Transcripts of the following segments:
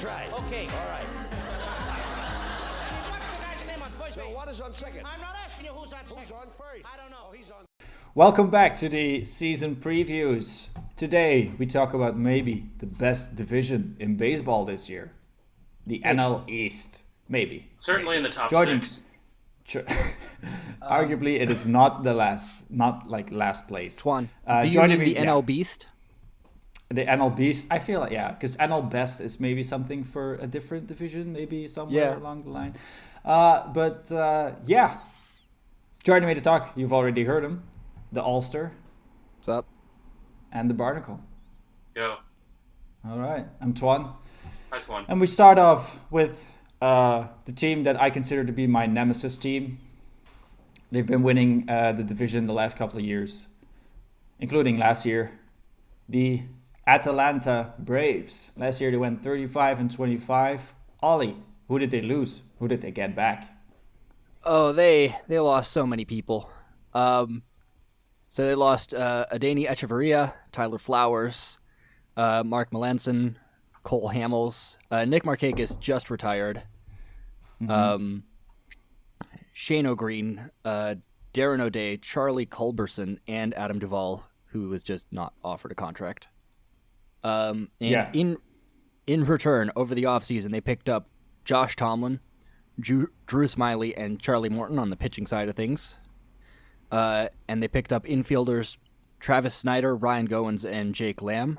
That's right. Okay. All right. What's the guy's name on first base? No, what is on second? I'm not asking you who's on second. Who's on first? I don't know. Oh, he's on. Welcome back to the season previews. Today we talk about maybe the best division in baseball this year. The NL East. Maybe. Certainly in the top Jordan, six. Arguably it is not last place. Twan, do you mean the NL Beast? The NL Beast, I feel like, yeah, because NL Best is maybe something for a different division, maybe somewhere along the line. Yeah. Joining me to talk, you've already heard him, the Ulster. What's up? And the Barnacle. Yo. All right, I'm Twan. Hi, Twan. And we start off with the team that I consider to be my nemesis team. They've been winning the division the last couple of years, including last year. The Atalanta Braves. Last year they went 35-25. Ollie, who did they lose? Who did they get back? Oh, they lost so many people. So they lost Adeiny Echeverria, Tyler Flowers, Mark Melanson, Cole Hamels. Nick Markakis just retired. Shane O'Green, Darren O'Day, Charlie Culberson, and Adam Duvall, who was just not offered a contract. In return, over the offseason, they picked up Josh Tomlin, Drew Smiley, and Charlie Morton on the pitching side of things. And they picked up infielders Travis Snyder, Ryan Goins, and Jake Lamb,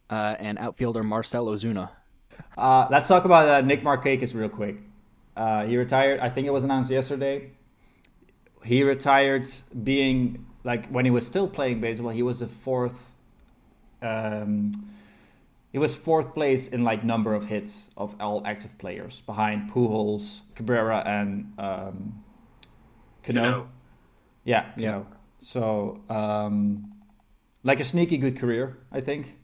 and outfielder Marcell Ozuna. Let's talk about Nick Markakis real quick. He retired, I think it was announced yesterday. He retired being, when he was still playing baseball, he was the fourth place in number of hits of all active players, behind Pujols, Cabrera, and Cano. Yeah, Cano. Yeah. So, a sneaky good career, I think.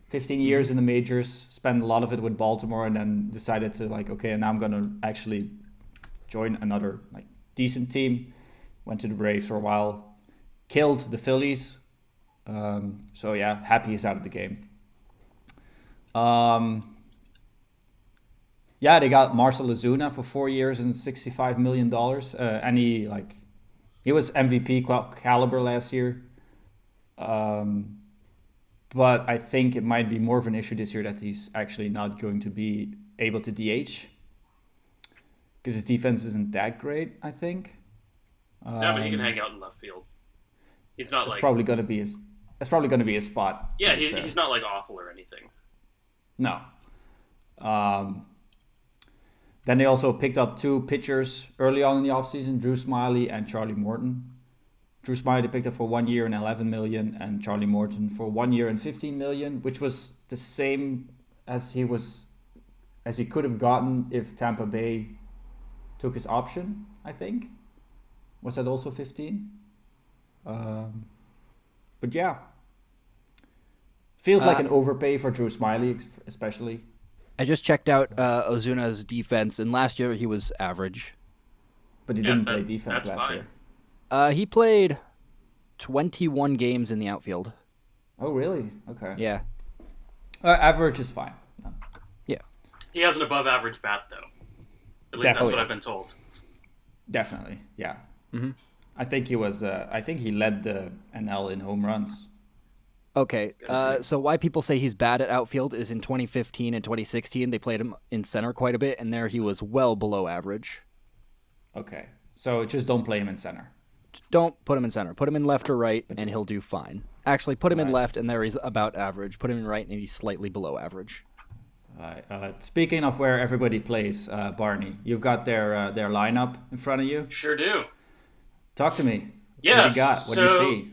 15 years in the majors, spent a lot of it with Baltimore, and then decided to okay, now I'm gonna actually join another decent team. Went to the Braves for a while, killed the Phillies. So yeah, happy he's out of the game. Yeah, they got Marcell Ozuna for 4 years and $65 million. And he was MVP caliber last year. But I think it might be more of an issue this year that he's actually not going to be able to DH. Because his defense isn't that great, I think. Yeah, but he can hang out in left field. He's not That's probably going to be his spot. Yeah, he's not awful or anything. No. Then they also picked up two pitchers early on in the offseason, Drew Smiley and Charlie Morton. Drew Smiley they picked up for 1 year and $11 million, and Charlie Morton for 1 year and $15 million, which was the same as he could have gotten if Tampa Bay took his option, I think. Was that also 15? But yeah. Feels like an overpay for Drew Smiley, especially. I just checked out Ozuna's defense, and last year he was average. But he didn't play defense last year. He played 21 games in the outfield. Oh, really? Okay. Yeah. Average is fine. No. Yeah. He has an above-average bat, though. At least that's what I've been told. Definitely, yeah. Mm-hmm. I think he was. I think he led the NL in home runs. Okay, so why people say he's bad at outfield is in 2015 and 2016 they played him in center quite a bit, and there he was well below average. Okay, so just don't play him in center. Don't put him in center. Put him in left or right, and he'll do fine. Actually, put him in left, and there he's about average. Put him in right, and he's slightly below average. Speaking of where everybody plays, Barney, you've got their lineup in front of you. Sure do. Talk to me. Yes. What do you got? What do you see?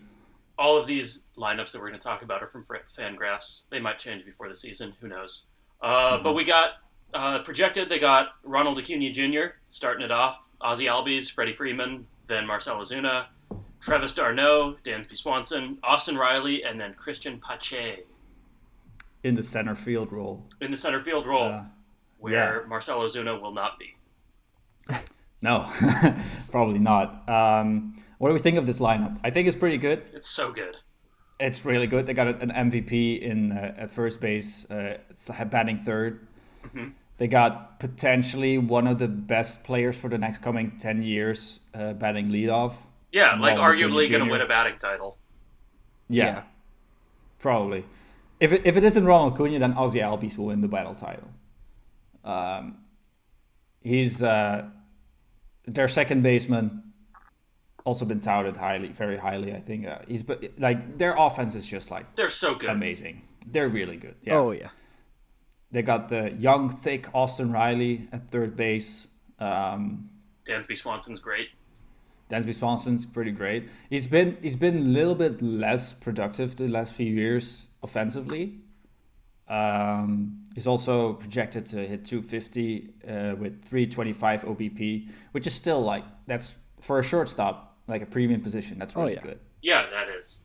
All of these lineups that we're going to talk about are from Fangraphs. They might change before the season. Who knows? But we got projected. They got Ronald Acuna Jr. starting it off. Ozzie Albies, Freddie Freeman, then Marcell Ozuna, Travis d'Arnaud, Dansby Swanson, Austin Riley, and then Christian Poche. In the center field role. Where Marcell Ozuna will not be. No, probably not. What do we think of this lineup? I think it's pretty good. It's so good. It's really good. They got an MVP in at first base, batting third. They got potentially one of the best players for the next coming 10 years batting leadoff. Yeah, And like Ronald arguably Acuna going to Jr. win a batting title. Yeah, probably. If it isn't Ronald Acuna, then Ozzy Albies will win the battle title. He's their second baseman, also been touted very highly. I think their offense is just like They're so good, amazing. They're really good. Yeah. Oh yeah. They got the young, thick Austin Riley at third base. Dansby Swanson's great. Dansby Swanson's pretty great. He's been a little bit less productive the last few years offensively. He's also projected to hit 250 with 325 OBP, which is still like, that's for a shortstop, like a premium position. That's really good. Yeah, that is.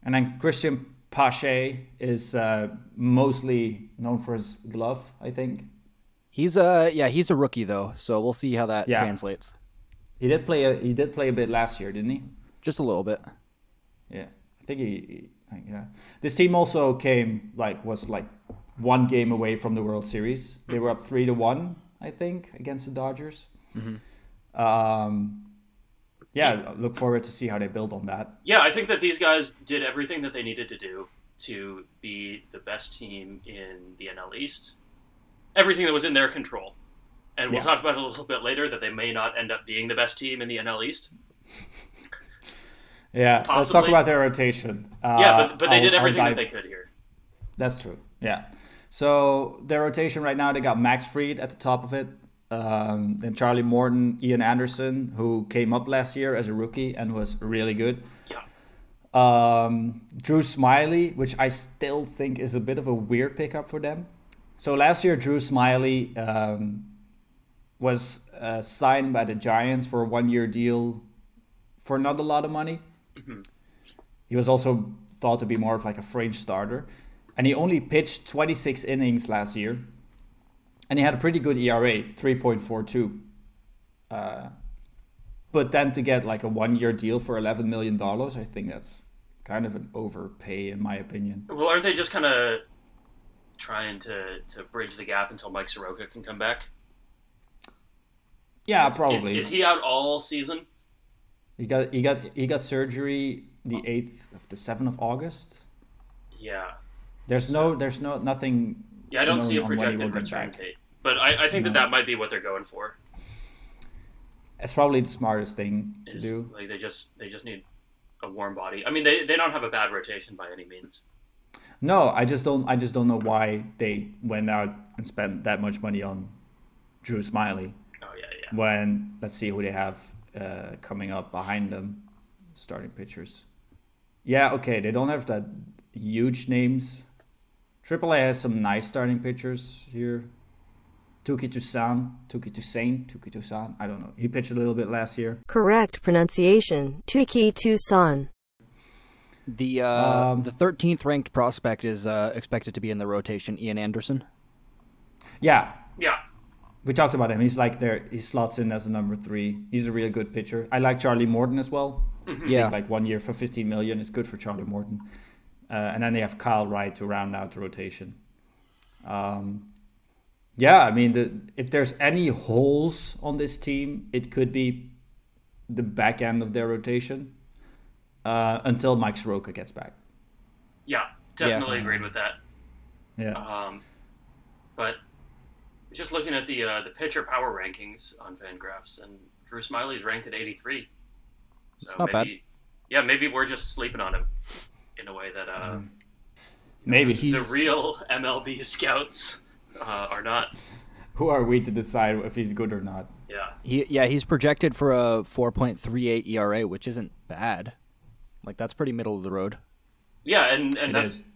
And then Christian Poche is mostly known for his glove, I think. He's a rookie though, so we'll see how that translates. He did play a bit last year, didn't he? Just a little bit. Yeah, I think yeah. This team also was one game away from the World Series. They were up 3-1, I think, against the Dodgers. Look forward to see how they build on that. Yeah, I think that these guys did everything that they needed to do to be the best team in the NL East. Everything that was in their control. And we'll talk about it a little bit later that they may not end up being the best team in the NL East. Yeah, Possibly. Let's talk about their rotation. But they did everything that they could here. That's true, yeah. So their rotation right now, they got Max Fried at the top of it. Then Charlie Morton, Ian Anderson, who came up last year as a rookie and was really good. Yeah. Drew Smiley, which I still think is a bit of a weird pickup for them. So last year, Drew Smiley was signed by the Giants for a 1-year deal for not a lot of money. He was also thought to be more of like a fringe starter. And he only pitched 26 innings last year. And he had a pretty good ERA, 3.42. But then to get like a 1-year deal for $11 million, I think that's kind of an overpay in my opinion. Well, aren't they just kind of trying to bridge the gap until Mike Soroka can come back? Yeah, probably. Is he out all season? He got surgery the 7th of August. Yeah. There's nothing. Yeah, I don't see a known on when he projected will get return back. date. But I think that might be what they're going for. It's probably the smartest thing to do. Like they just need a warm body. I mean, they don't have a bad rotation by any means. No, I just don't know why they went out and spent that much money on Drew Smiley. Oh yeah. When let's see who they have coming up behind them, starting pitchers. Yeah, okay, they don't have that huge names. AAA has some nice starting pitchers here. Tuki Toussaint. I don't know. He pitched a little bit last year. Correct pronunciation. Tuki Toussaint. The 13th ranked prospect is expected to be in the rotation, Ian Anderson. Yeah. Yeah. We talked about him. He's like there. He slots in as a number 3. He's a really good pitcher. I like Charlie Morton as well. Yeah. I think like 1 year for $15 million is good for Charlie Morton. And then they have Kyle Wright to round out the rotation. Yeah, I mean, if there's any holes on this team, it could be the back end of their rotation until Mike Soroka gets back. Yeah, definitely agreed with that. Yeah. But just looking at the pitcher power rankings on Fangraphs, and Drew Smiley's ranked at 83. So it's not bad. Yeah, maybe we're just sleeping on him in a way that maybe the real MLB scouts are not. Who are we to decide if he's good or not? Yeah. He's projected for a 4.38 ERA, which isn't bad. Like that's pretty middle of the road. Yeah, and that's is.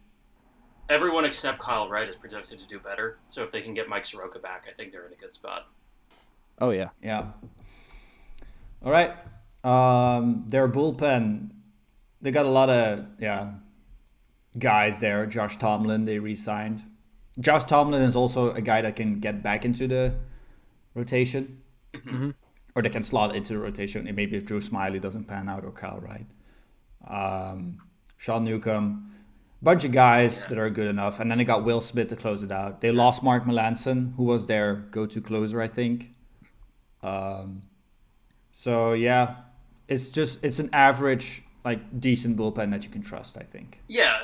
Everyone except Kyle Wright is projected to do better. So if they can get Mike Soroka back, I think they're in a good spot. Oh yeah. Yeah. All right. Their bullpen, they got a lot of guys there. Josh Tomlin, they re-signed. Josh Tomlin is also a guy that can get back into the rotation. Mm-hmm. Or they can slot into the rotation. Maybe if Drew Smiley doesn't pan out or Kyle Wright. Sean Newcomb. bunch of guys that are good enough, and then they got Will Smith to close it out. They lost Mark Melancon, who was their go-to closer, I think. So yeah, it's an average, like, decent bullpen that you can trust, I think. Yeah.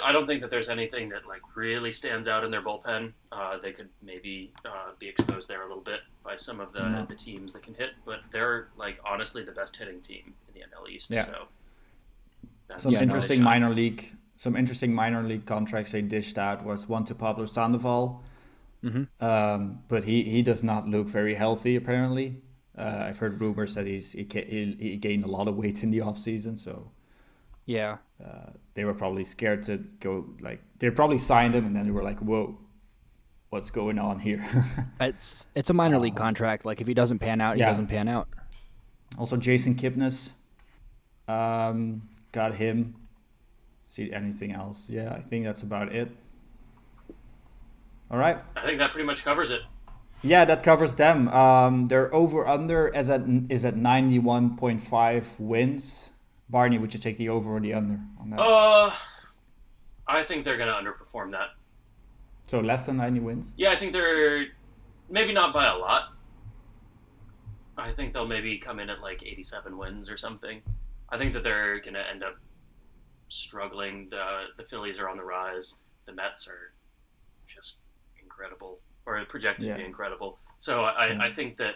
I don't think that there's anything that like really stands out in their bullpen. They could maybe be exposed there a little bit by some of the teams that can hit, but they're like honestly the best hitting team in the NL East. Yeah. So that's Some interesting minor league contracts they dished out was one to Pablo Sandoval, but he does not look very healthy apparently. I've heard rumors that he gained a lot of weight in the offseason, so Yeah. they were probably scared to go, like, they probably signed him and then they were like, whoa, what's going on here? It's a minor league contract. Like, if he doesn't pan out, he doesn't pan out. Also, Jason Kipnis, got him. See anything else? Yeah, I think that's about it. All right. I think that pretty much covers it. Yeah, that covers them. Their over-under is at 91.5 wins. Barney, would you take the over or the under on that? I think they're going to underperform that. So less than 90 wins? Yeah, I think they're maybe not by a lot. I think they'll maybe come in at like 87 wins or something. I think that they're going to end up struggling. The Phillies are on the rise. The Mets are just incredible, or projected to be incredible. So I think that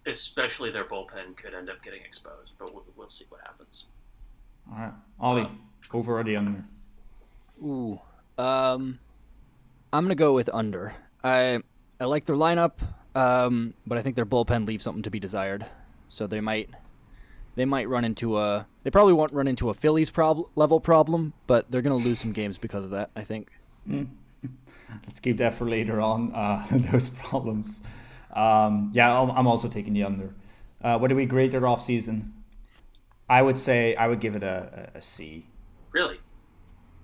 especially their bullpen could end up getting exposed, but we'll see what happens. All right. Ollie, over or the under? Ooh. I'm going to go with under. I like their lineup, but I think their bullpen leaves something to be desired. So they might run into they probably won't run into a Phillies level problem, but they're going to lose some games because of that, I think. Let's keep that for later on, those problems. Yeah, I'm also taking the under. What do we grade their offseason? I would say I would give it a C. Really?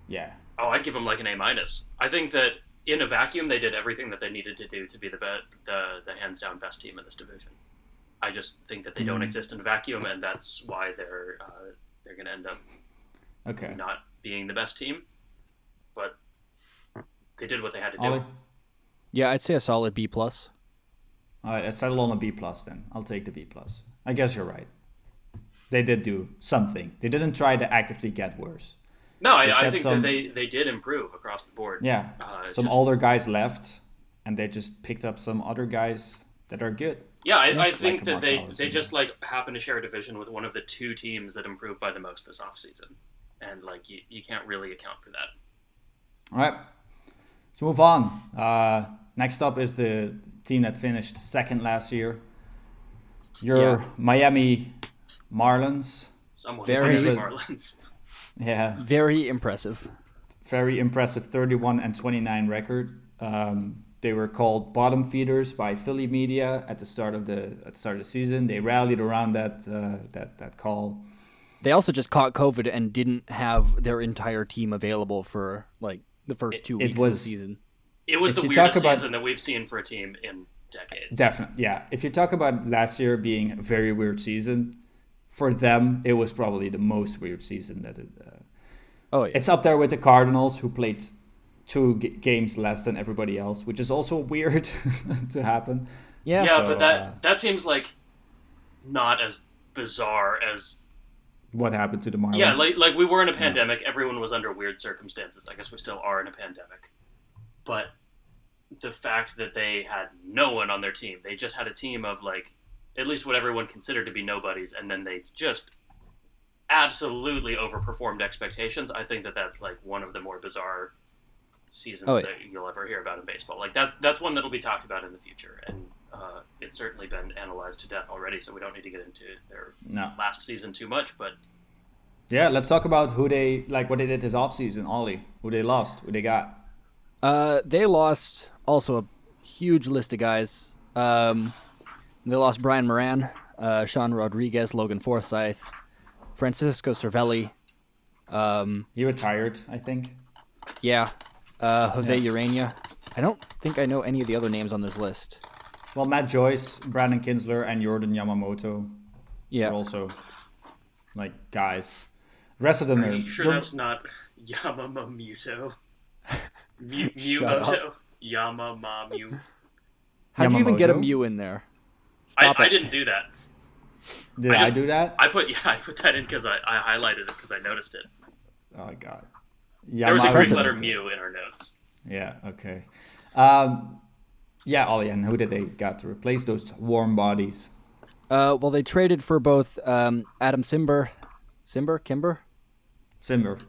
Yeah. Oh, I'd give them like an A-. I think that in a vacuum, they did everything that they needed to do to be the hands-down best team in this division. I just think that they don't exist in a vacuum, and that's why they're going to end up not being the best team. But they did what they had to do. Ollie? Yeah, I'd say a solid B+. All right, let's settle on a B+ then. I'll take the B+. I guess you're right. They did do something. They didn't try to actively get worse. No, I think that they did improve across the board. Yeah, some older guys left, and they just picked up some other guys that are good. Yeah, I think like that they just like happen to share a division with one of the two teams that improved by the most this offseason. And like you can't really account for that. All right, let's move on. Next up is the team that finished second last year. Your Miami Marlins. Someone Very Marlins. Yeah. Very impressive. Very impressive 31-29 record. They were called bottom feeders by Philly media at the start of the season. They rallied around that call. They also just caught COVID and didn't have their entire team available for like the first 2 weeks of the season. It was the weirdest season that we've seen for a team in decades. Definitely, yeah. If you talk about last year being a very weird season, for them it was probably the most weird season that it. It's up there with the Cardinals, who played 2 games less than everybody else, which is also weird to happen. Yeah, so, but that seems like not as bizarre as what happened to the Marlins. Yeah, like we were in a pandemic. Everyone was under weird circumstances. I guess we still are in a pandemic. But the fact that they had no one on their team, they just had a team of like at least what everyone considered to be nobodies, and then they just absolutely overperformed expectations. I think that that's like one of the more bizarre seasons that you'll ever hear about in baseball. Like that's one that'll be talked about in the future, and it's certainly been analyzed to death already, so we don't need to get into their last season too much. But yeah, let's talk about what they did this offseason. Ollie, who they lost, who they got. They lost also a huge list of guys. They lost Brian Moran, Sean Rodriguez, Logan Forsythe, Francisco Cervelli. He retired, I think. Yeah. Jose Urania. I don't think I know any of the other names on this list. Well, Matt Joyce, Brandon Kinsler, and Jordan Yamamoto were also like guys. rest of them Are are. you sure that's not Yamamoto? Shut Mumoto? Yamamamu. How'd you even get a Yamamoto? Mew in there? I didn't do that. Did I do that? I put that in because I highlighted it because I noticed it. Oh my god. There was a Greek Yamamoto. letter mu in our notes. Yeah. Okay. Yeah, Ollie, and who did they got to replace those warm bodies? Well, they traded for both Adam Kimber? Simber,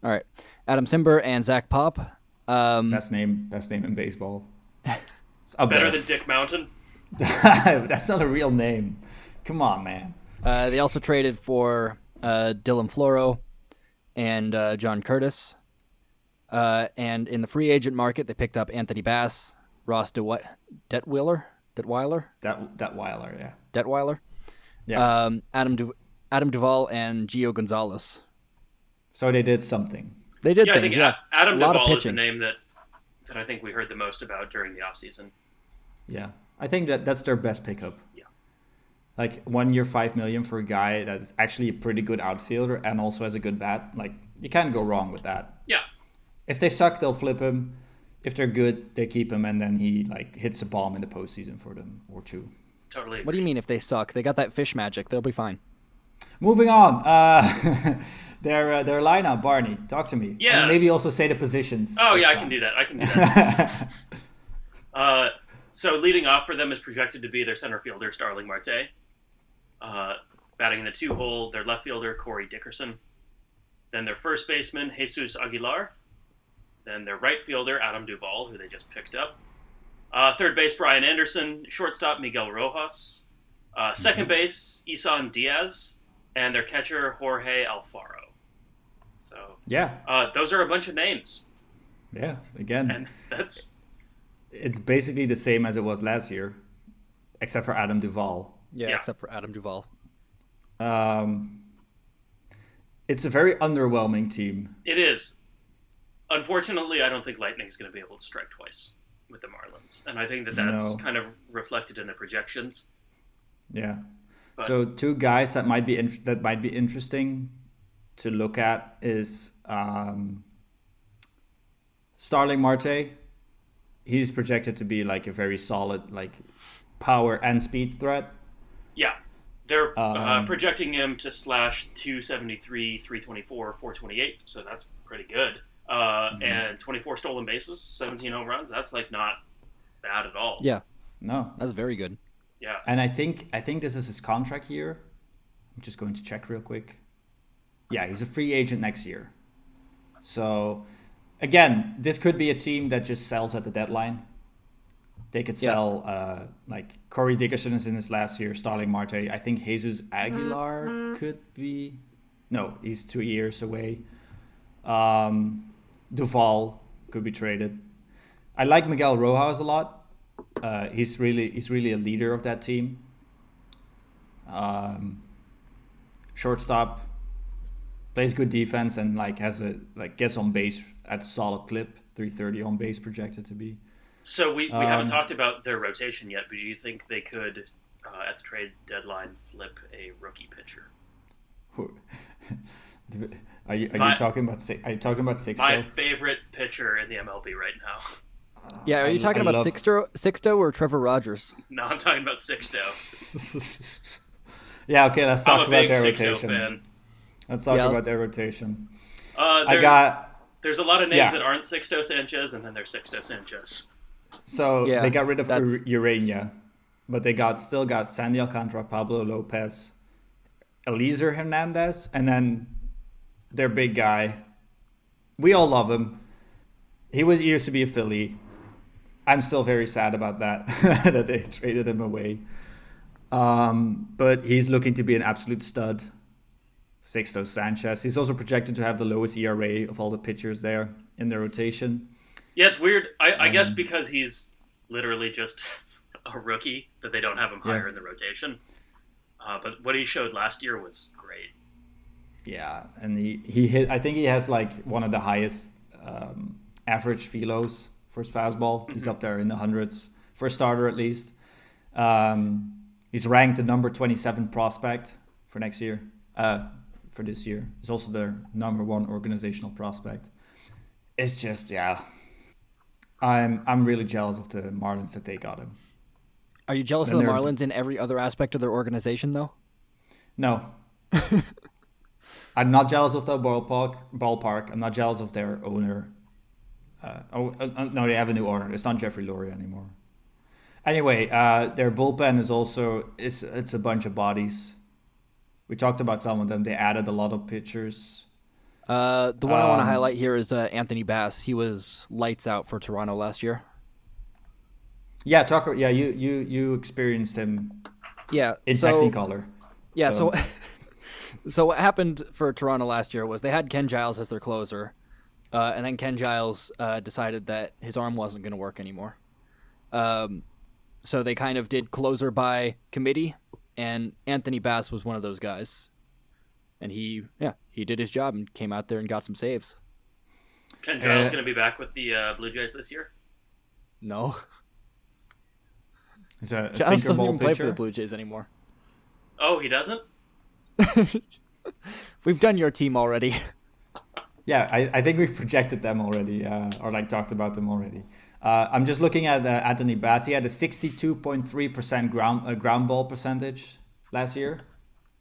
All right. Adam Simber and Zach Pop. best name in baseball. It's up Better there. than Dick Mountain. That's not a real name. Come on, man. They also traded for Dylan Floro and John Curtis. And in the free agent market, they picked up Anthony Bass, Ross Detweiler? Detweiler, yeah. Detweiler? Yeah. Adam Duvall and Gio Gonzalez. So they did something. They did Yeah, I things, think Adam A lot of Duvall is the pitching. name that I think we heard the most about during the offseason. Yeah. I think that's their best pickup. Yeah. Like 1 year, $5 million for a guy that is actually a pretty good outfielder and also has a good bat. Like you can't go wrong with that. Yeah. If they suck, they'll flip him. If they're good, they keep him, and then he like hits a bomb in the postseason for them or two. Totally. What do you mean if they suck? They got that fish magic. They'll be fine. Moving on. Their lineup, Barney. Talk to me. Yes. And maybe also say the positions. Oh, this yeah, I time. can do that. So leading off for them is projected to be their center fielder, Starling Marte. Batting in the 2-hole, their left fielder, Corey Dickerson. Then their first baseman, Jesus Aguilar. Then their right fielder, Adam Duvall, who they just picked up. Third base, Brian Anderson. Shortstop, Miguel Rojas. Second base, Edwin Diaz. And their catcher, Jorge Alfaro. So Yeah. those are a bunch of names. Yeah. Again, And that's... it's basically the same as it was last year, except for Adam Duvall. Yeah, Yeah. except for Adam Duvall. It's a very underwhelming team. It is. Unfortunately, I don't think Lightning's going to be able to strike twice with the Marlins. And I think that's No. kind of reflected in the projections. Yeah. But- So two guys that might be interesting to look at is Starling Marte. He's projected to be like a very solid like power and speed threat. Yeah. They're projecting him to slash 273, 324, 428. So that's pretty good. And 24 stolen bases, 17 home runs. That's like not bad at all. Yeah, No. that's very good. Yeah. And I think this is his contract year. I'm just going to check real quick. Yeah, he's a free agent next year. So again, this could be a team that just sells at the deadline. They could sell like Corey Dickerson is in his last year, Starling Marte. I think Jesus Aguilar could be. No, he's 2 years away. Duvall could be traded. I like Miguel Rojas a lot. He's really a leader of that team. Shortstop, plays good defense and like gets on base at a solid clip. 330 on base projected to be. So we haven't talked about their rotation yet, but do you think they could, at the trade deadline, flip a rookie pitcher? Are you talking about Sixto? My favorite pitcher in the MLB right now. Yeah, are you talking about Sixto or Trevor Rogers? No, I'm talking about Sixto. Yeah, okay, let's I'm talk a about big their Sixto rotation. fan. Let's talk Yeah, about their rotation. There's a lot of names Yeah. that aren't Sixto Sanchez, and then there's Sixto Sanchez. So Yeah, they got rid of that's- Urania, but they still got Sandy Alcantara, Pablo Lopez, Eliezer Hernandez, and then their big guy. We all love him. He used to be a Philly. I'm still very sad about that, that they traded him away. But he's looking to be an absolute stud. Sixto Sanchez. He's also projected to have the lowest ERA of all the pitchers there in the rotation. Yeah, it's weird. I guess because he's literally just a rookie that they don't have him higher in the rotation. But what he showed last year was great. Yeah, and he hit. I think he has like one of the highest average velos for his fastball. He's up there in the hundreds for a starter at least. He's ranked the number 27 prospect for next year. for this year. He's also their number one organizational prospect. It's just, yeah. I'm really jealous of the Marlins that they got him. Are you jealous of the Marlins in every other aspect of their organization, though? No. I'm not jealous of the ballpark. I'm not jealous of their owner. No, they have a new owner. It's not Jeffrey Lurie anymore. Anyway, their bullpen is also it's a bunch of bodies. We talked about some of them. They added a lot of pitchers. The one I want to highlight here is Anthony Bass. He was lights out for Toronto last year. Yeah, Tucker. Yeah, you experienced him. Yeah, in Technicolor. Yeah, so what happened for Toronto last year was they had Ken Giles as their closer, and then Ken Giles decided that his arm wasn't going to work anymore. So they kind of did closer by committee, and Anthony Bass was one of those guys. And he did his job and came out there and got some saves. Is Ken Giles going to be back with the Blue Jays this year? No. He's a Giles sinker doesn't ball even play pitcher. for the Blue Jays anymore. Oh, he doesn't? We've done your team already. Yeah, I think we've projected them already, or like talked about them already. I'm just looking at Anthony Bass. He had a 62.3% ground ball percentage last year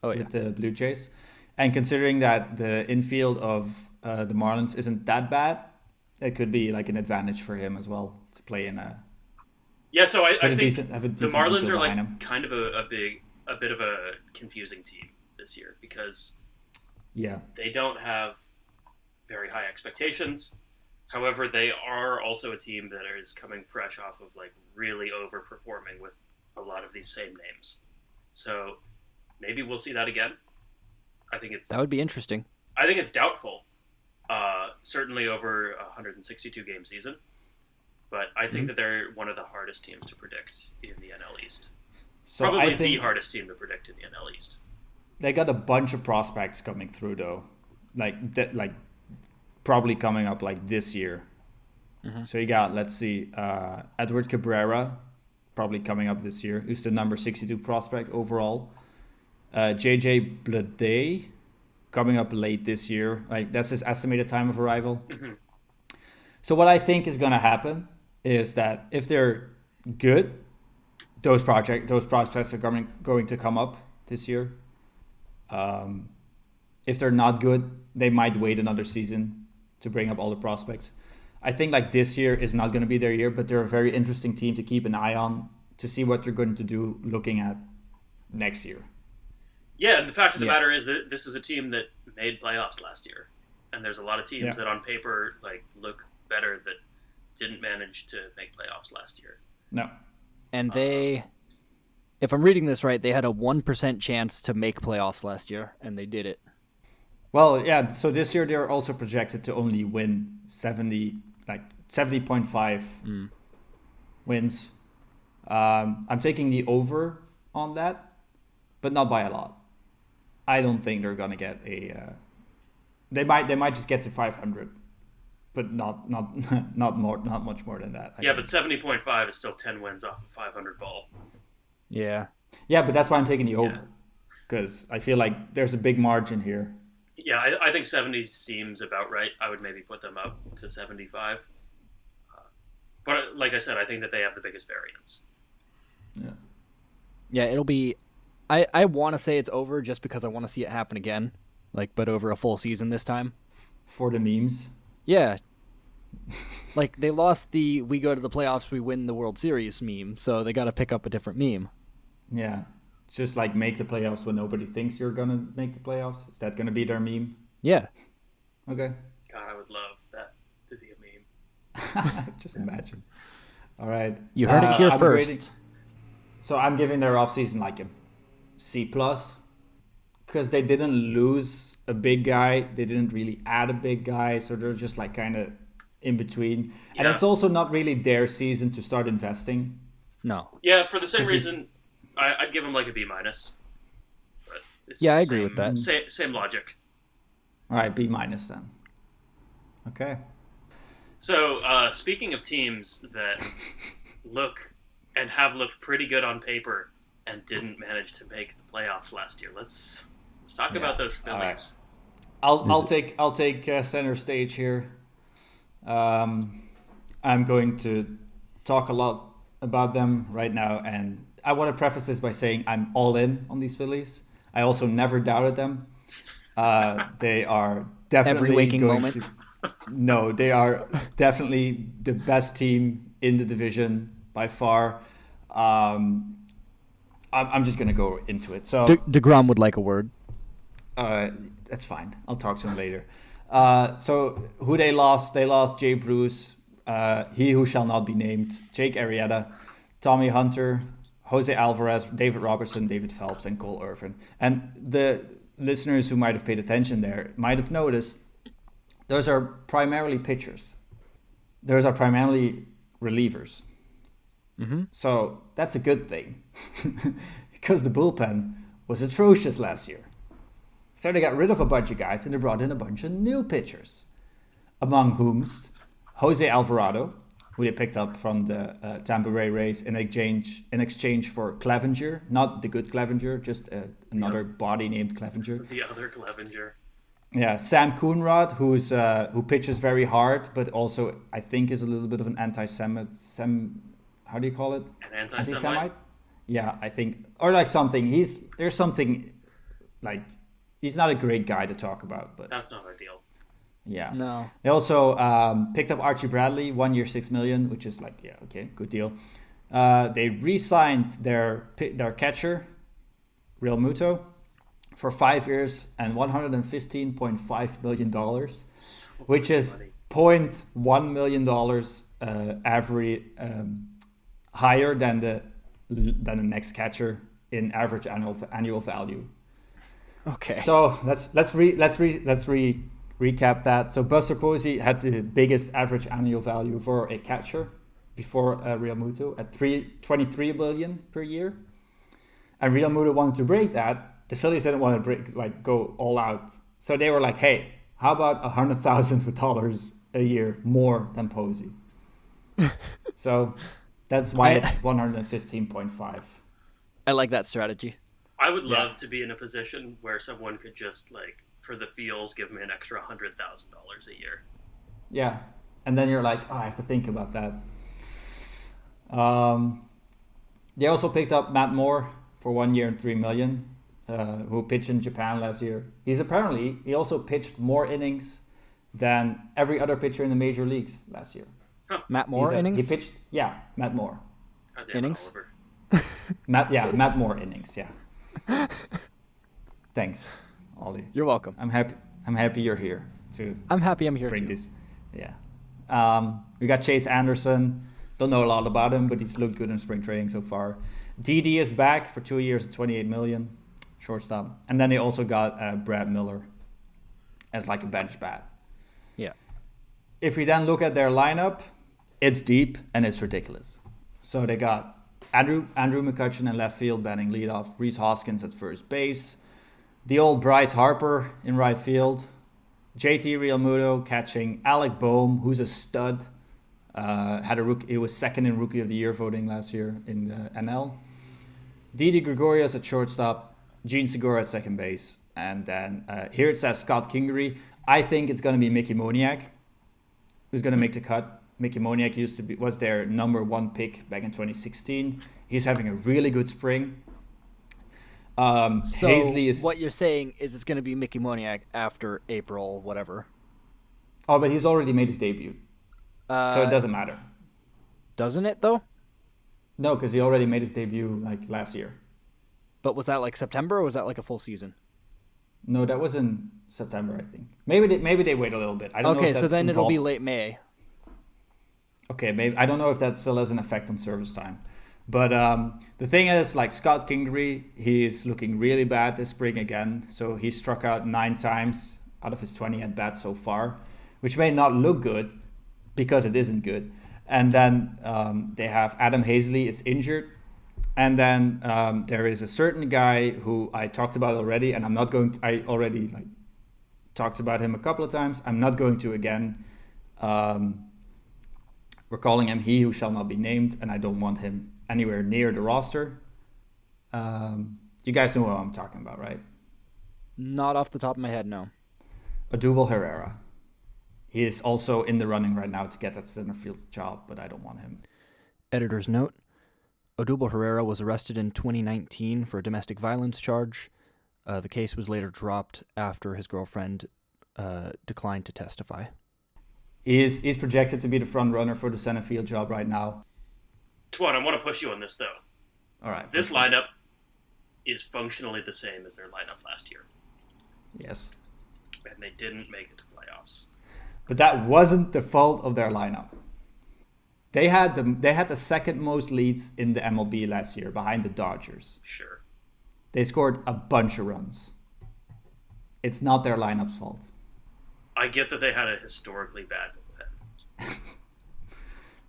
with the Blue Jays. And considering that the infield of the Marlins isn't that bad, it could be like an advantage for him as well to play in a... Yeah, so I think decent the Marlins infield are behind like him. kind of a bit of a confusing team this year because they don't have very high expectations. However, they are also a team that is coming fresh off of like really overperforming with a lot of these same names. So maybe we'll see that again. That would be interesting. I think it's doubtful. Certainly over a 162 game season. But I think that they're one of the hardest teams to predict in the NL East. So Probably I think the hardest team to predict in the NL East. they got a bunch of prospects coming through though, like probably coming up like this year. So you got, let's see, Edward Cabrera, probably coming up this year, who's the number 62 prospect overall. JJ Bleday, coming up late this year. Like that's his estimated time of arrival. So what I think is going to happen is that if they're good, those prospects are going to come up this year. If they're not good, they might wait another season to bring up all the prospects. I think like this year is not going to be their year, but they're a very interesting team to keep an eye on to see what they're going to do looking at next year. Yeah, and the fact of the matter is that this is a team that made playoffs last year. And there's a lot of teams that on paper like look better that didn't manage to make playoffs last year. No. And they, if I'm reading this right, they had a 1% chance to make playoffs last year, and they did it. Well, yeah, so this year they're also projected to only win 70.5 wins. I'm taking the over on that, but not by a lot. I don't think they're gonna get a. They might just get to 500, but not much more than that. But 70.5 is still 10 wins off of 500 ball. Yeah. Yeah, but that's why I'm taking the over, because I feel like there's a big margin here. Yeah, I think 70 seems about right. I would maybe put them up to 75. But like I said, I think that they have the biggest variance. Yeah, it'll be... I want to say it's over just because I want to see it happen again, but over a full season this time. For the memes? Yeah. They lost the "we go to the playoffs, we win the World Series" meme, so they got to pick up a different meme. Yeah. Just make the playoffs when nobody thinks you're going to make the playoffs. Is that going to be their meme? Yeah. Okay. God, I would love that to be a meme. Just imagine. All right. You heard it here first. So I'm giving their offseason a C+, because they didn't lose a big guy. They didn't really add a big guy. So they're just kind of in between. Yeah. And it's also not really their season to start investing. No. Yeah, for the same reason, I'd give them a B-. But I agree with that. Same logic. All right, B- then. Okay. So speaking of teams that look and have looked pretty good on paper and didn't manage to make the playoffs last year, let's Let's talk about those Phillies. I'll take center stage here. I'm going to talk a lot about them right now, and I want to preface this by saying I'm all in on these Phillies. I also never doubted them. They are definitely Every waking going moment. No, they are definitely the best team in the division by far. I'm just going to go into it. So DeGrom would like a word. that's fine. I'll talk to him later. So who they lost Jay Bruce, he who shall not be named, Jake Arrieta, Tommy Hunter, Jose Alvarez, David Robertson, David Phelps, and Cole Irvin. And the listeners who might have paid attention there might have noticed those are primarily pitchers. Those are primarily relievers. Mm-hmm. So that's a good thing because the bullpen was atrocious last year. So they got rid of a bunch of guys and they brought in a bunch of new pitchers, among whom Jose Alvarado, who they picked up from the Tampa Bay Rays in exchange for Clevenger, not the good Clevenger, just another body named Clevenger. The other Clevenger. Yeah, Sam Coonrod, who pitches very hard, but also I think is a little bit of an anti-Semite. How do you call it? An anti-Semite? Yeah, I think, or like something. There's something like he's not a great guy to talk about, but that's not ideal. Yeah. No. They also picked up Archie Bradley, 1 year, $6 million, which is like, yeah, okay, good deal. They re-signed their catcher, Real Muto, for 5 years and $115.5 million, which is $0.1 million every higher than the next catcher in average annual value. Okay. So let's recap that. So Buster Posey had the biggest average annual value for a catcher before Real Muto at $23 billion per year, and Real Muto wanted to break that. The Phillies didn't want to go all out, so they were like, "Hey, how about $100,000 a year more than Posey?" So that's why it's 115.5. I like that strategy. I would love to be in a position where someone could just for the feels give me an extra $100,000 a year. Yeah, and then you're like, oh, I have to think about that. They also picked up Matt Moore for 1 year and $3 million, who pitched in Japan last year. He also pitched more innings than every other pitcher in the major leagues last year. Huh. Matt Moore innings? He pitched, Matt Moore. Goddamn Innings? Oliver. Matt Moore innings, yeah. Thanks, Ollie. You're welcome. I'm happy you're here to I'm happy I'm here bring too. this. Yeah. We got Chase Anderson. Don't know a lot about him, but he's looked good in spring training so far. DD is back for 2 years and $28 million, shortstop. And then they also got Brad Miller as like a bench bat. Yeah. If we then look at their lineup, it's deep and it's ridiculous. So they got Andrew McCutchen in left field batting leadoff, Rhys Hoskins at first base, the old Bryce Harper in right field, JT Realmuto catching, Alec Boehm, who's a stud, he was second in Rookie of the Year voting last year in the NL, Didi Gregorius at shortstop, Gene Segura at second base, and then here it says Scott Kingery. I think it's going to be Mickey Moniak who's going to make the cut. Mickey Moniak was their number one pick back in 2016. He's having a really good spring. So Hazley is. what you're saying is it's going to be Mickey Moniak after April, whatever. Oh, but he's already made his debut, so it doesn't matter. Doesn't it though? No, because he already made his debut last year. But was that September or was that a full season? No, that was in September, I think. Maybe they wait a little bit. I don't know. Okay, if that so then it'll be involves- late May. Okay, maybe I don't know if that still has an effect on service time. But the thing is, Scott Kingery, he's looking really bad this spring again. So he struck out 9 times out of his 20 at bats so far, which may not look good because it isn't good. And then they have Adam Hazley is injured. And then there is a certain guy who I talked about already, and I already talked about him a couple of times. I'm not going to again. We're calling him he who shall not be named, and I don't want him anywhere near the roster. You guys know what I'm talking about, right? Not off the top of my head, no. Odubel Herrera. He is also in the running right now to get that center field job, but I don't want him. Editor's note: Odubel Herrera was arrested in 2019 for a domestic violence charge. The case was later dropped after his girlfriend declined to testify. He's projected to be the front runner for the center field job right now. Twan, I want to push you on this, though. All right. This lineup is functionally the same as their lineup last year. Yes. And they didn't make it to playoffs. But that wasn't the fault of their lineup. They had the second most leads in the MLB last year, behind the Dodgers. Sure. They scored a bunch of runs. It's not their lineup's fault. I get that they had a historically bad bullpen.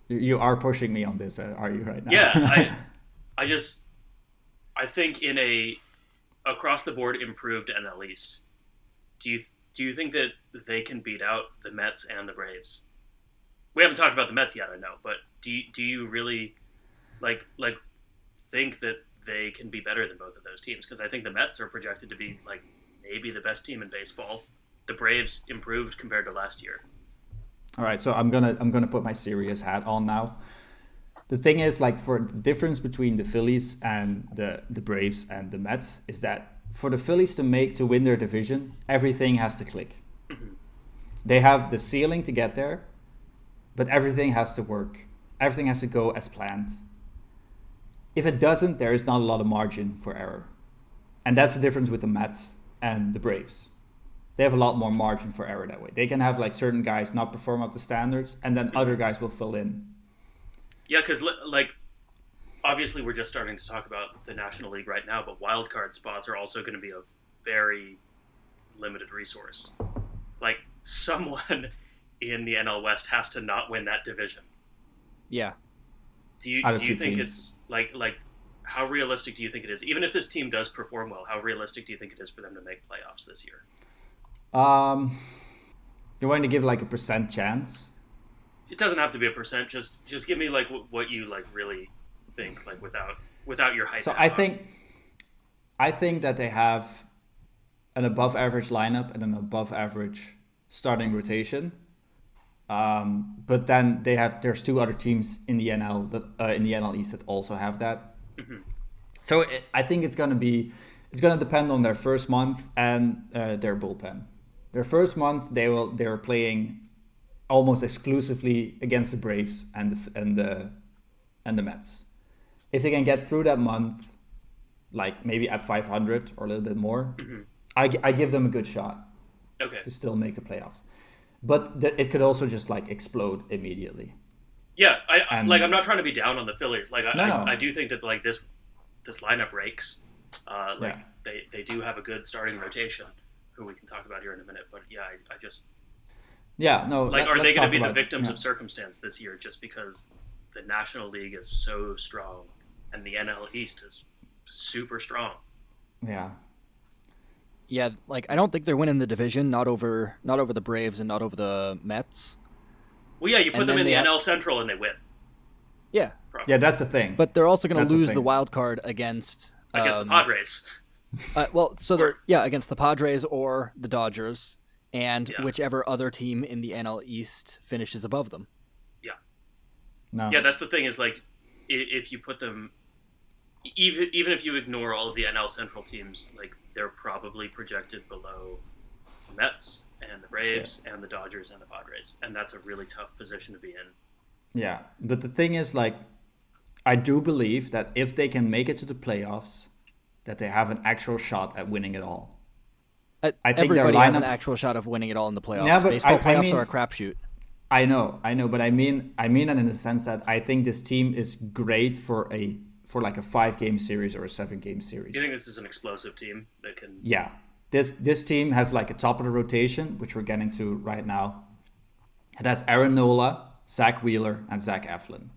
You are pushing me on this, are you, right now? Yeah, I think in a across the board improved NL East, do you think that they can beat out the Mets and the Braves? We haven't talked about the Mets yet, I know, but do you really like think that they can be better than both of those teams? Because I think the Mets are projected to be like maybe the best team in baseball. The Braves improved compared to last year. All right, so I'm gonna put my serious hat on now. The thing is, like, for the difference between the Phillies and the Braves and the Mets is that for the Phillies to win their division, everything has to click. Mm-hmm. They have the ceiling to get there, but everything has to work. Everything has to go as planned. If it doesn't, there is not a lot of margin for error. And that's the difference with the Mets and the Braves. They have a lot more margin for error that way. They can have like certain guys not perform up to standards, and then other guys will fill in. Yeah, because like obviously we're just starting to talk about the National League right now, but wild card spots are also going to be a very limited resource. Like someone in the NL West has to not win that division. Yeah. Do you think it's like how realistic do you think it is? Even if this team does perform well, how realistic do you think it is for them to make playoffs this year? You're going to give like a percent chance? It doesn't have to be a percent. Just give me like what you like really think, like without your hype. So I think that they have an above average lineup and an above average starting rotation. But then there's two other teams in the NL in the NL East that also have that. Mm-hmm. So I think it's going to depend on their first month and their bullpen. Their first month they're playing almost exclusively against the Braves and the Mets. If they can get through that month, like maybe at 500 or a little bit more, mm-hmm. I give them a good shot. Okay. To still make the playoffs. But it could also just like explode immediately. Yeah, I'm not trying to be down on the Phillies. Like I do think that like this lineup rakes. They do have a good starting rotation, who we can talk about here in a minute. But yeah, I just are they going to be the victims of circumstance this year just because the National League is so strong and the NL East is super strong? Yeah. Yeah, like I don't think they're winning the division, not over the Braves and not over the Mets. Well, yeah, you put them in the NL Central and they win. Yeah. Probably. Yeah, that's the thing. But they're also going to lose the wild card against the Padres. They're against the Padres or the Dodgers and whichever other team in the NL East finishes above them. Yeah. No. Yeah, that's the thing is like if you put them even if you ignore all of the NL Central teams, like they're probably projected below the Mets and the Braves and the Dodgers and the Padres, and that's a really tough position to be in. Yeah, but the thing is, like, I do believe that if they can make it to the playoffs, that they have an actual shot at winning it all. I think everybody has an actual shot of winning it all in the playoffs. Yeah, but baseball playoffs are a crapshoot. I know, but I mean that in the sense that I think this team is great for like a 5-game series or a 7-game series. Do you think this is an explosive team that can? Yeah, this team has like a top of the rotation, which we're getting to right now. It has Aaron Nola, Zach Wheeler, and Zach Eflin,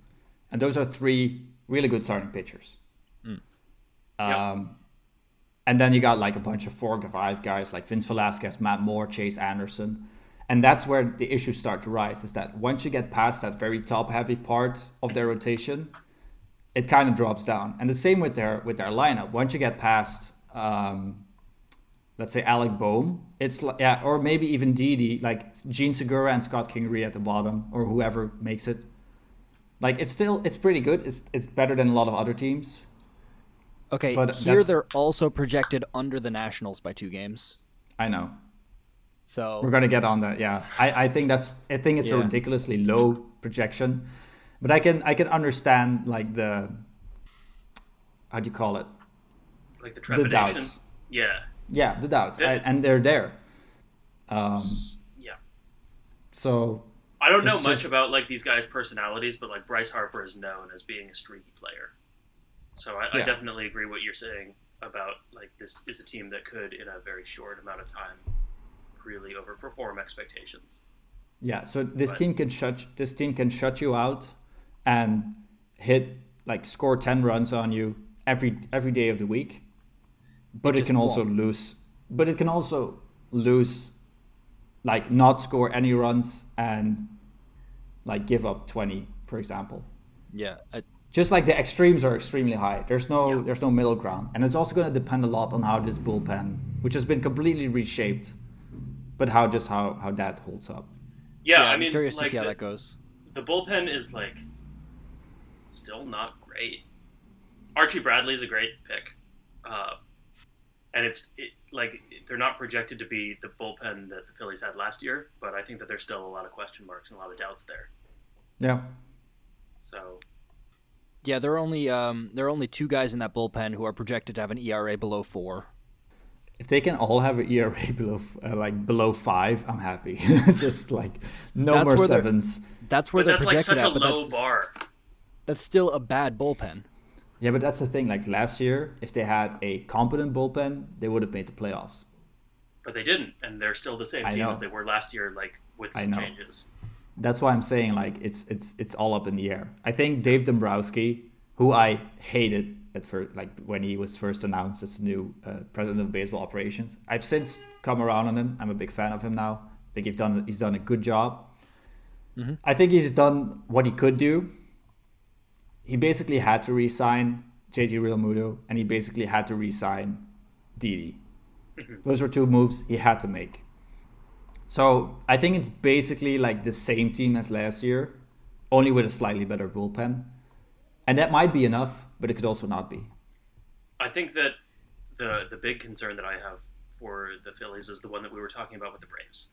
and those are 3 really good starting pitchers. And then you got like a bunch of 4 or 5 guys like Vince Velasquez, Matt Moore, Chase Anderson. And that's where the issues start to rise, is that once you get past that very top-heavy part of their rotation, it kind of drops down. And the same with their lineup. Once you get past the let's say Alec Boehm, it's or maybe even Didi, like Gene Segura and Scott Kingery at the bottom, or whoever makes it. Like it's pretty good. It's better than a lot of other teams. Okay, but here they're also projected under the Nationals by 2 games. I know. So We're gonna get on that. Yeah, I think it's a ridiculously low projection, but I can understand like the, how do you call it? Like the trepidation. The doubts. Yeah, the doubts, and they're there. Yeah. So I don't know much about like these guys' personalities, but like Bryce Harper is known as being a streaky player. So I definitely agree what you're saying about like this is a team that could, in a very short amount of time, really overperform expectations. Yeah, so this team can shut you out and score 10 runs on you every day of the week. But it can also lose. But it can also lose, like not score any runs and like give up 20, for example. Yeah. Just like the extremes are extremely high. There's no middle ground. And it's also going to depend a lot on how this bullpen, which has been completely reshaped, but how that holds up. Yeah, I'm I mean, curious like to see how that goes. The bullpen is like still not great. Archie Bradley is a great pick, and they're not projected to be the bullpen that the Phillies had last year. But I think that there's still a lot of question marks and a lot of doubts there. Yeah. So. Yeah, there are only 2 guys in that bullpen who are projected to have an ERA below 4. If they can all have an ERA below 5, I'm happy. Just like no more 7s. That's where they're projected like such at, a low bar. That's still a bad bullpen. Yeah, but that's the thing. Like last year, if they had a competent bullpen, they would have made the playoffs. But they didn't, and they're still the same team as they were last year, like with some changes. That's why I'm saying like it's all up in the air. I think Dave Dombrowski, who I hated at first, like when he was first announced as the new president of baseball operations, I've since come around on him. I'm a big fan of him now. I think he's done a good job. Mm-hmm. I think he's done what he could do. He basically had to re-sign JT Realmuto, and he basically had to re-sign Didi. Mm-hmm. Those were 2 moves he had to make. So I think it's basically like the same team as last year, only with a slightly better bullpen. And that might be enough, but it could also not be. I think that the big concern that I have for the Phillies is the one that we were talking about with the Braves,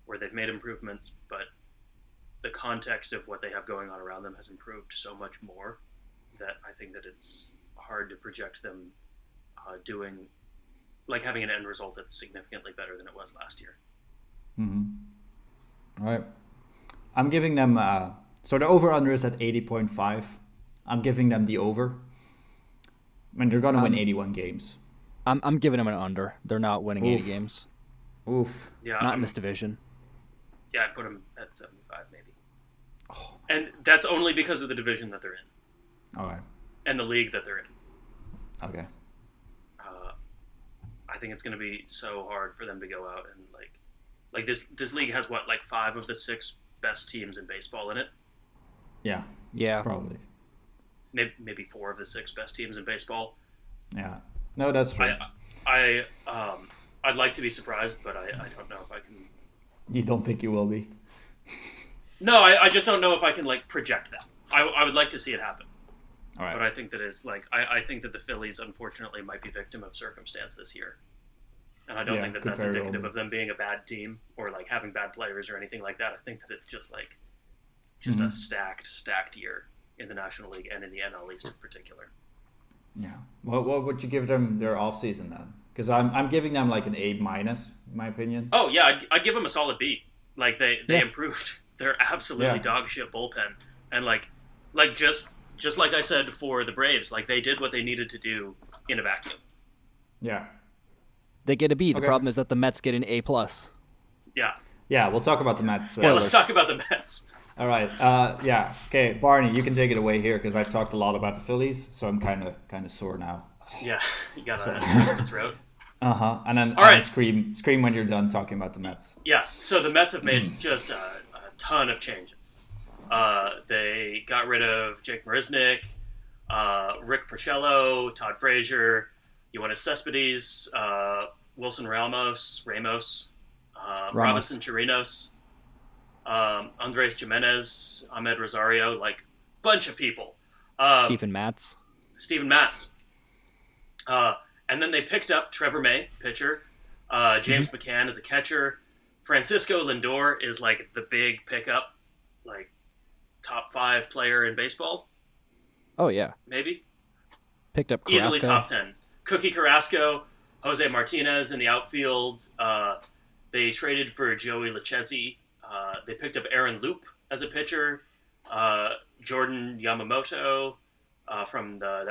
where they've made improvements, but the context of what they have going on around them has improved so much more that I think that it's hard to project them having an end result that's significantly better than it was last year. Mm-hmm. All right. I'm giving them, so the over-under is at 80.5. I'm giving them the over. I mean, they're going to win 81 games. I'm giving them an under. They're not winning 80 games. Oof. Yeah, not in this division. Yeah, I'd put them at 75 maybe. Oh. And that's only because of the division that they're in. Okay. And the league that they're in. Okay. I think it's going to be so hard for them to go out and like this league has what, like 5 of the 6 best teams in baseball in it. Yeah. Yeah. Probably. Maybe 4 of the 6 best teams in baseball. Yeah. No, that's true. I'd like to be surprised, but I don't know if I can. You don't think you will be? No, I just don't know if I can like project that. I would like to see it happen. All right. But I think that it's like I think that the Phillies unfortunately might be victim of circumstance this year. And I don't think that that's indicative of them being a bad team or like having bad players or anything like that. I think that it's just like a stacked year in the National League and in the NL East in particular. Yeah. What would you give them their offseason then? Because I'm giving them like an A-, in my opinion. Oh yeah, I'd give them a solid B. Like they improved their absolutely dog shit bullpen, and like just like I said for the Braves, like they did what they needed to do in a vacuum. Yeah. They get a B. The problem is that the Mets get an A+. Yeah. Yeah, we'll talk about the Mets. Yeah, let's talk about the Mets. All right. Yeah. Okay, Barney, you can take it away here because I've talked a lot about the Phillies, so I'm kind of sore now. Yeah, you gotta adjust the throat. And then all right. Scream when you're done talking about the Mets. Yeah. So the Mets have made just a ton of changes. They got rid of Jake Marisnick, Rick Porcello, Todd Frazier, Yoenis Cespedes, Wilson Ramos, Robinson Chirinos, Andres Jimenez, Ahmed Rosario, like bunch of people. Stephen Matz. And then they picked up Trevor May, pitcher. James McCann is a catcher. Francisco Lindor is like the big pickup, like top 5 player in baseball. Oh, yeah. Maybe. Picked up Carrasco. Easily top 10. Cookie Carrasco, Jose Martinez in the outfield. They traded for Joey Lucchesi. They picked up Aaron Loop as a pitcher. Jordan Yamamoto from the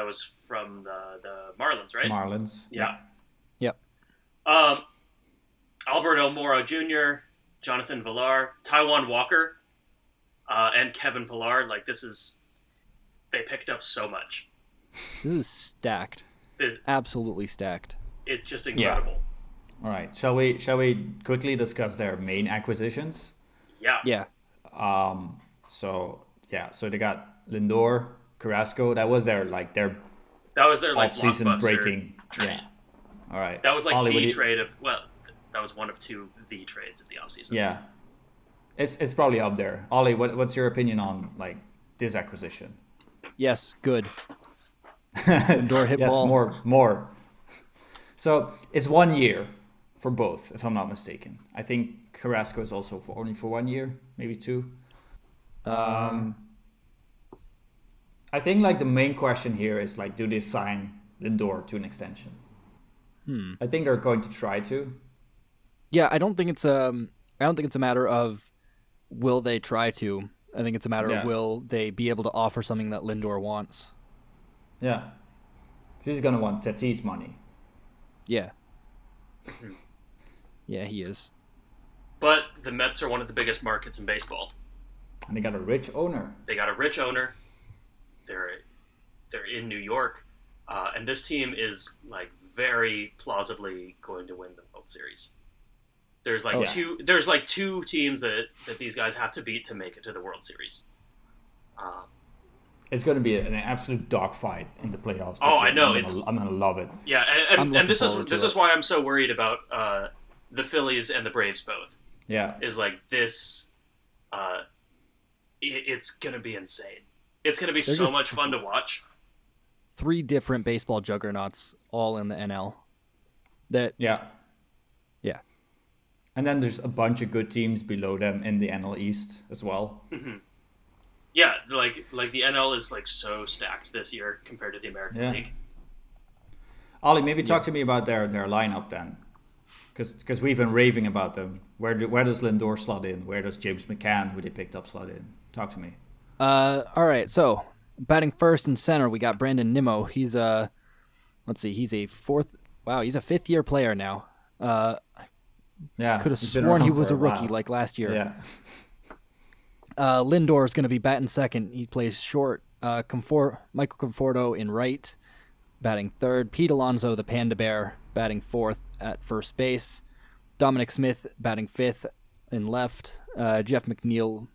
Marlins, right? Marlins. Yeah. Yep. Albert Elmora Jr., Jonathan Villar, Taijuan Walker, and Kevin Pillar. Like, they picked up so much. This is stacked. Absolutely stacked. It's just incredible. All right. Shall we quickly discuss their main acquisitions? Yeah. So they got Lindor, Carrasco. That was their like off-season blockbuster breaking trade. Yeah. All right. That was like Ollie, trade of that was one of 2 the trades at the offseason. Yeah. It's probably up there. Ollie, what's your opinion on like this acquisition? Yes, good. Lindor hit Yes, ball. more. So it's 1 year for both, if I'm not mistaken. I think Carrasco is also only for 1 year, maybe 2. I think like the main question here is like, do they sign Lindor to an extension? I think they're going to try to. Yeah, I don't think it's a matter of will they try to. I think it's a matter of will they be able to offer something that Lindor wants. Yeah. He's going to want Tatis money. Yeah. Yeah, he is. But the Mets are one of the biggest markets in baseball. And they got a rich owner. They're in New York, and this team is like very plausibly going to win the World Series. There's like two teams that these guys have to beat to make it to the World Series. It's going to be an absolute dogfight in the playoffs. I know. I'm going to love it. Yeah, and this is why I'm so worried about the Phillies and the Braves both. Yeah. Is like this. It's going to be insane. It's going to be so much fun to watch. 3 different baseball juggernauts all in the NL. Yeah. And then there's a bunch of good teams below them in the NL East as well. Mm-hmm. Yeah, like the NL is like so stacked this year compared to the American League. Ollie, maybe talk to me about their lineup then, because we've been raving about them. Where does Lindor slot in? Where does James McCann, who they picked up, slot in? Talk to me. All right. So batting first and center, we got Brandon Nimmo. He's he's a 5th-year player now. Could have sworn he was a rookie like last year. Yeah. Lindor is going to be batting second. He plays short. Michael Conforto in right, batting third. Pete Alonso, the Panda Bear, batting fourth at first base. Dominic Smith batting fifth in left. Jeff McNeil,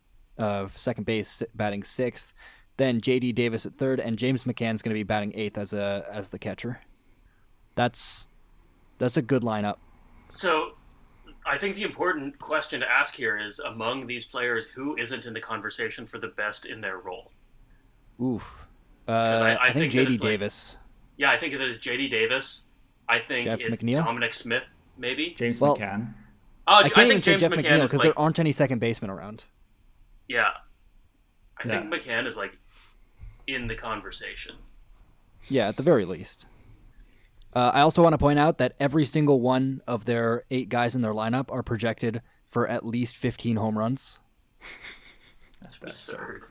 second base, batting sixth. Then J.D. Davis at third, and James McCann's going to be batting eighth as the catcher. That's a good lineup. So I think the important question to ask here is, among these players, who isn't in the conversation for the best in their role? Oof. I think J.D. Davis. Yeah, I think it is J.D. Davis. I think Jeff it's McNeil? Dominic Smith, maybe. James McCann. I can't even say James Jeff McCann McNeil is because there aren't any second basemen around. Yeah. I think McCann is like in the conversation. Yeah, at the very least. I also want to point out that every single one of their 8 guys in their lineup are projected for at least 15 home runs. That's absurd.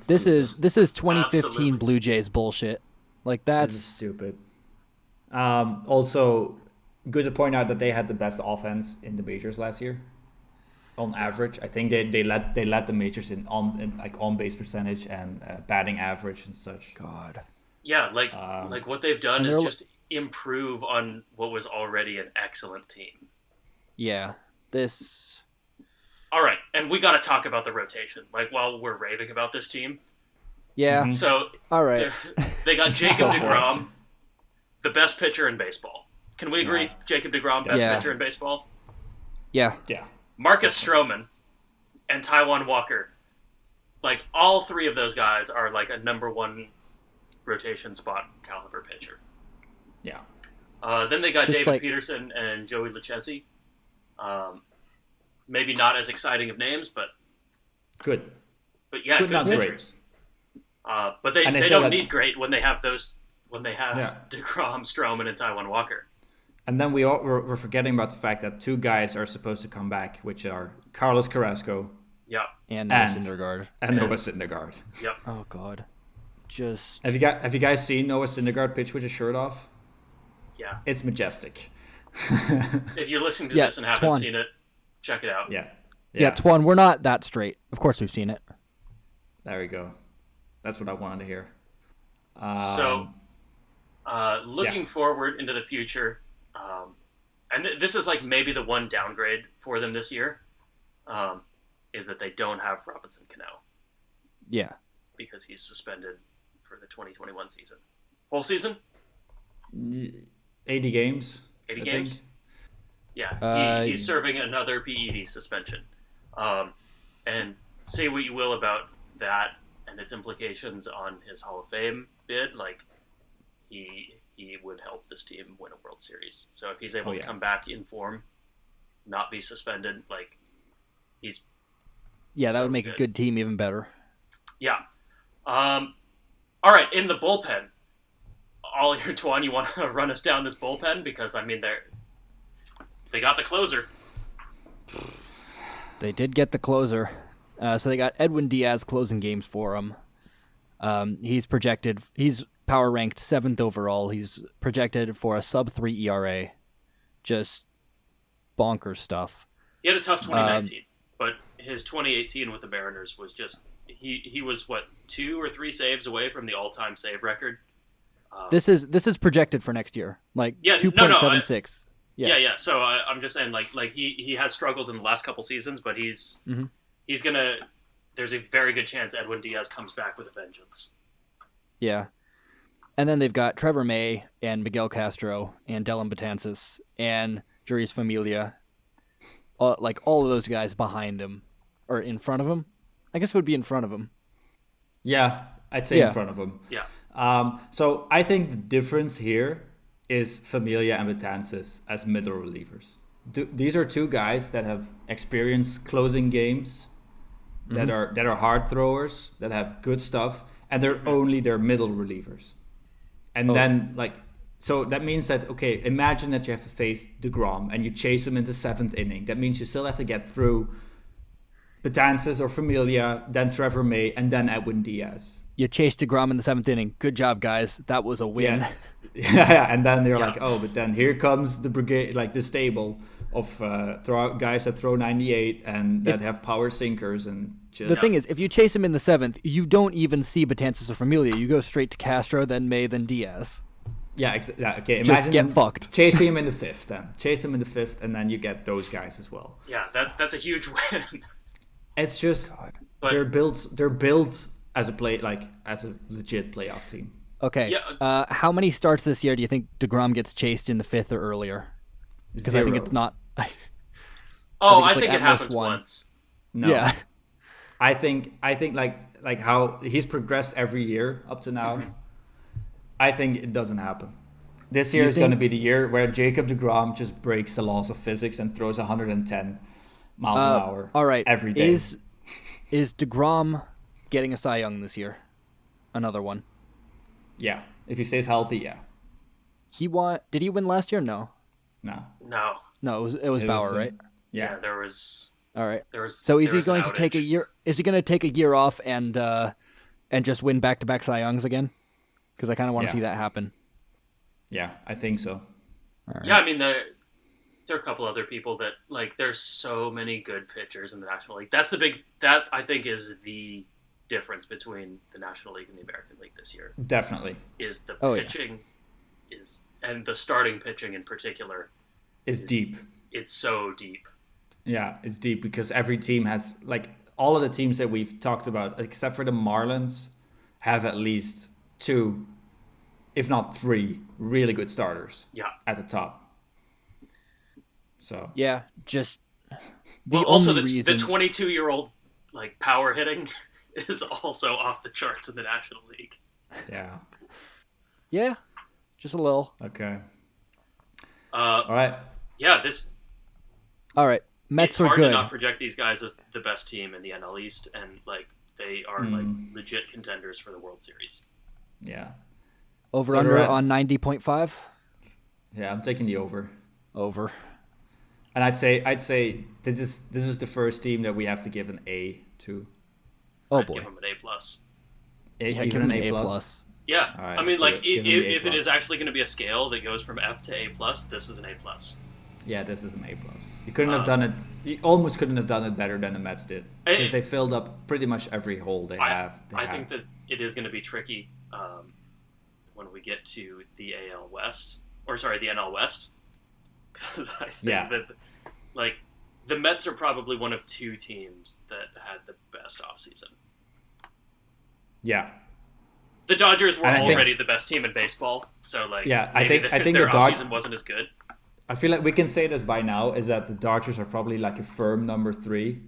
This is 2015 absolutely Blue Jays bullshit. Like This is that's stupid. Also, good to point out that they had the best offense in the majors last year. On average, I think they led the majors in on base percentage and batting average and such. God. Yeah, like what they've done is they're just improve on what was already an excellent team. Yeah. This. All right, and we got to talk about the rotation. Like, while we're raving about this team, Yeah. so All right. they got Jacob deGrom, the best pitcher in baseball. Can we agree? Jacob deGrom, best Yeah. pitcher in baseball. Yeah. Yeah. Marcus Stroman and Taijuan Walker. Like, all three of those guys are like a number one rotation spot caliber pitcher. Yeah. Then they got Just David like- Peterson and Joey Lucchesi. Maybe not as exciting of names, but Good. yeah, Good, good not great. pitchers. But they And they they said don't that- need great when they have Yeah. DeGrom, Stroman, and Taijuan Walker. And then we're forgetting about the fact that two guys are supposed to come back, which are Carlos Carrasco Yeah, And Noah And- Syndergaard. and Noah Syndergaard. yep. Oh God. Just Have you guys seen Noah Syndergaard pitch with his shirt off? Yeah. It's majestic. If you're listening to Yeah, this and haven't Twan. seen it, check it out. Yeah. yeah, Twan, we're not that straight. Of course we've seen it. There we go. That's what I wanted to hear. So, looking forward into the future, and this is like maybe the one downgrade for them this year, is that they don't have Robinson Cano Yeah. because he's suspended for the 2021 season. Whole season? 80 games. 80 I games? think. Yeah, he's serving another PED suspension. And say what you will about that and its implications on his Hall of Fame bid, like he would help this team win a World Series. So if he's able to come back in form, not be suspended, like he's Yeah, that So would make a good. good team even better. yeah. All right, in the bullpen, Ollie or Twan, you want to run us down this bullpen because I mean they got the closer. They did get the closer. So they got Edwin Diaz closing games for them. He's power ranked 7th overall. He's projected for a sub-3 ERA. Just bonkers stuff. He had a tough 2019, but his 2018 with the Mariners was just he was what 2 or 3 saves away from the all-time save record. This is projected for next year. Like Yeah, 2.76. Yeah. So I'm just saying, like he has struggled in the last couple seasons, but he's gonna. There's a very good chance Edwin Diaz comes back with a vengeance. Yeah. And then they've got Trevor May and Miguel Castro and Dylan Betances and Juris Familia. Like all of those guys behind him or in front of him. I guess it would be in front of him. Yeah, I'd say Yeah. in front of him. Yeah. So I think the difference here is Familia and Betances as middle relievers. These are two guys that have experienced closing games, that are hard throwers, that have good stuff, and they're only their middle relievers. And then so that means that imagine that you have to face DeGrom and you chase him into 7th inning. That means you still have to get through Betances or Familia, then Trevor May, and then Edwin Diaz. You chased DeGrom in the 7th inning. Good job, guys. That was a win. Yeah. Yeah, and then they're like, oh, but then here comes the brigade, like the stable of guys that throw 98 and that have power sinkers and just. The thing is, if you chase him in the 7th, you don't even see Betances or Familia. You go straight to Castro, then May, then Diaz. Yeah, okay. Just Imagine get fucked. Chasing him in the 5th, then chase him in the 5th, and then you get those guys as well. Yeah, that's a huge win. It's just But- they're built as as a legit playoff team. Okay. Yeah. How many starts this year do you think DeGrom gets chased in the 5th or earlier? Because I think it's not. Oh, I I think it's think like it at most happens one. once. No. Yeah. I think like how he's progressed every year up to now. I think it doesn't happen. This year you is going to think- be the year where Jacob deGrom just breaks the laws of physics and throws 110 miles an hour. All right. every day. Is DeGrom getting a Cy Young this year? Another one. Yeah, if he stays healthy, yeah. Did he win last year? No. No. No. No, it was Bauer, right? Yeah. There was. All right. There was. So is there he was an going to take a outage. year? Is he going to take a year off and just win back-to-back Cy Youngs again? Because I kind of want to Yeah. see that happen. Yeah, I think so. All right. Yeah, I mean there are a couple other people that there's so many good pitchers in the National League. That I think is the difference between the National League and the American League this year. Definitely. Is the Oh, yeah. pitching and the starting pitching in particular. It's deep. It's so deep. Yeah, it's deep because every team has all of the teams that we've talked about, except for the Marlins, have at least 2, if not 3, really good starters Yeah. at the top. So Yeah, just the Well, also only the reason. 22-year-old like power hitting is also off the charts in the National League. yeah. Yeah, just a little. Okay. Uh, All right. yeah, this All right, Mets it's are hard good. to not project these guys as the best team in the NL East, and like they are like legit contenders for the World Series. Yeah. Over So under they're at- on 90.5. Yeah, I'm taking the over. Over. And I'd say this is the first team that we have to give an A to. Oh I'd boy. give them an A+. A, Yeah, even give him an an A+. A+. Yeah, All right, I mean, let's like do it. Give him the if it A+. is actually going to be a scale that goes from F to A+, this is an A+. Yeah, this is an A+. You couldn't have done it. You almost couldn't have done it better than the Mets did, because they filled up pretty much every hole they have. I think that it is going to be tricky when we get to the AL West, or sorry, the NL West, because I think that like the Mets are probably one of two teams that had the best offseason. Yeah. The Dodgers were And I think- already the best team in baseball, so like Yeah, I maybe think their the Dodgers offseason wasn't as good. I feel like we can say this by now, is that the Dodgers are probably like a firm number 3,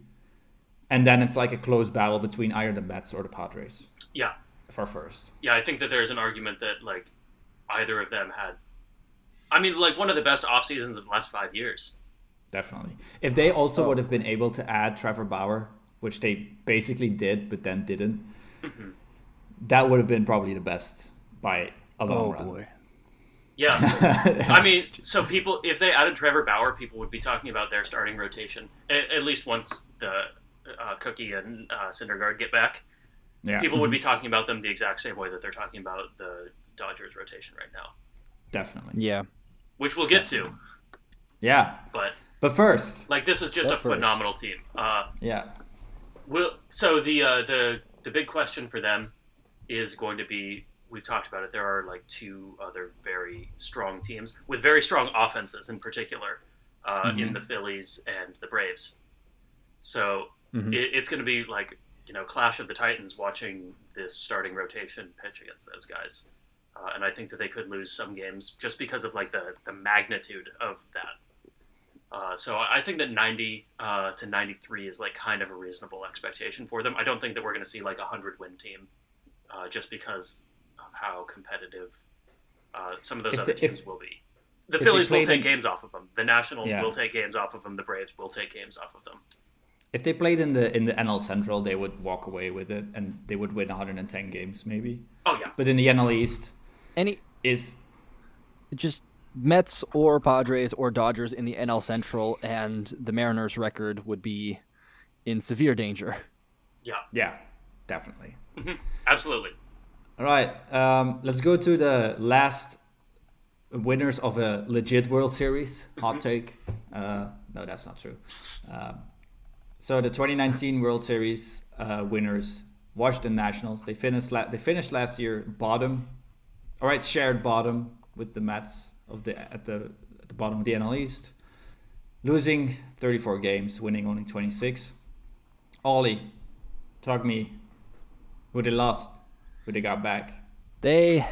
and then it's like a close battle between either the Mets or the Padres Yeah, for first. yeah, I think that there's an argument that like either of them had, I mean, like one of the best off seasons of the last 5 years. Definitely. If they also would have been able to add Trevor Bauer, which they basically did but then didn't, that would have been probably the best by a long run. Boy. Yeah, I mean, so people, if they added Trevor Bauer, people would be talking about their starting rotation at least once the Cookie and Syndergaard get back. Yeah. People would be talking about them the exact same way that they're talking about the Dodgers rotation right now, Definitely. Yeah. which we'll get to. Yeah. But first, like, this is just a phenomenal team. yeah. So the big question for them is going to be, we've talked about it, there are like two other very strong teams with very strong offenses in particular in the Phillies and the Braves. So it's going to be like, clash of the Titans watching this starting rotation pitch against those guys. And I think that they could lose some games just because of like the magnitude of that. So I think that 90 to 93 is like kind of a reasonable expectation for them. I don't think that we're going to see like a 100-win team just because of how competitive some of those other teams will be. The Phillies will take games off of them. The Nationals will take games off of them. The Braves will take games off of them. If they played in the NL Central, they would walk away with it, and they would win 110 games maybe. Oh yeah. But in the NL East, is just Mets or Padres or Dodgers in the NL Central, and the Mariners' record would be in severe danger. Yeah, definitely. Absolutely. All right, let's go to the last winners of a legit World Series. Hot take. No, that's not true. So the 2019 World Series winners, Washington Nationals. They finished last year bottom. All right, shared bottom with the Mets at the bottom of the NL East, losing 34 games, winning only 26. Ollie, talk me. Who they lost? Who they got back? It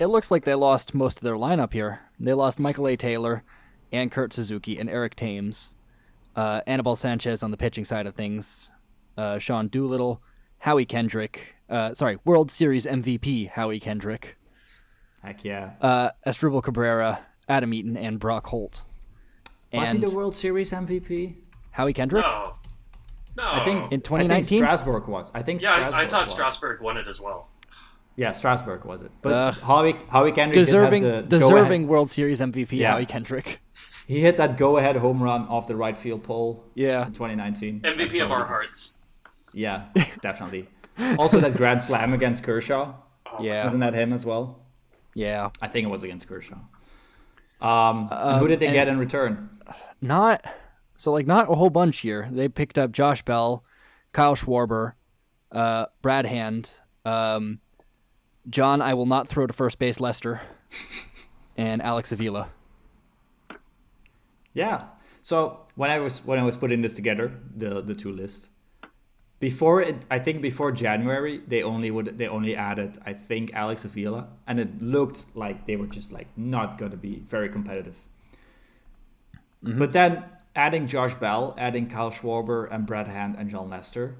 looks like they lost most of their lineup here. They lost Michael A. Taylor and Kurt Suzuki and Eric Thames, Anibal Sanchez on the pitching side of things, Sean Doolittle, Howie Kendrick, World Series MVP Howie Kendrick. Heck yeah. Asdrubal Cabrera, Adam Eaton, and Brock Holt. Was he the World Series MVP? Howie Kendrick? No. I think in 2019? I think Strasburg was. I thought Strasburg won it as well. Yeah, Strasburg was it. But Howie Kendrick deserving World Series MVP Howie Kendrick. He hit that go-ahead home run off the right field pole. Yeah. In 2019. MVP of our hearts. Yeah, definitely. Also that grand slam against Kershaw. Yeah. Wasn't that him as well? Yeah. I think it was against Kershaw. Who did they get in return? Not a whole bunch here. They picked up Josh Bell, Kyle Schwarber, Brad Hand, John I will not throw to first base Lester, and Alex Avila. Yeah. So when I was putting this together, the two lists, I think before January they only added I think Alex Avila, and it looked like they were just like not going to be very competitive. But then adding Josh Bell, adding Kyle Schwarber and Brad Hand and John Lester,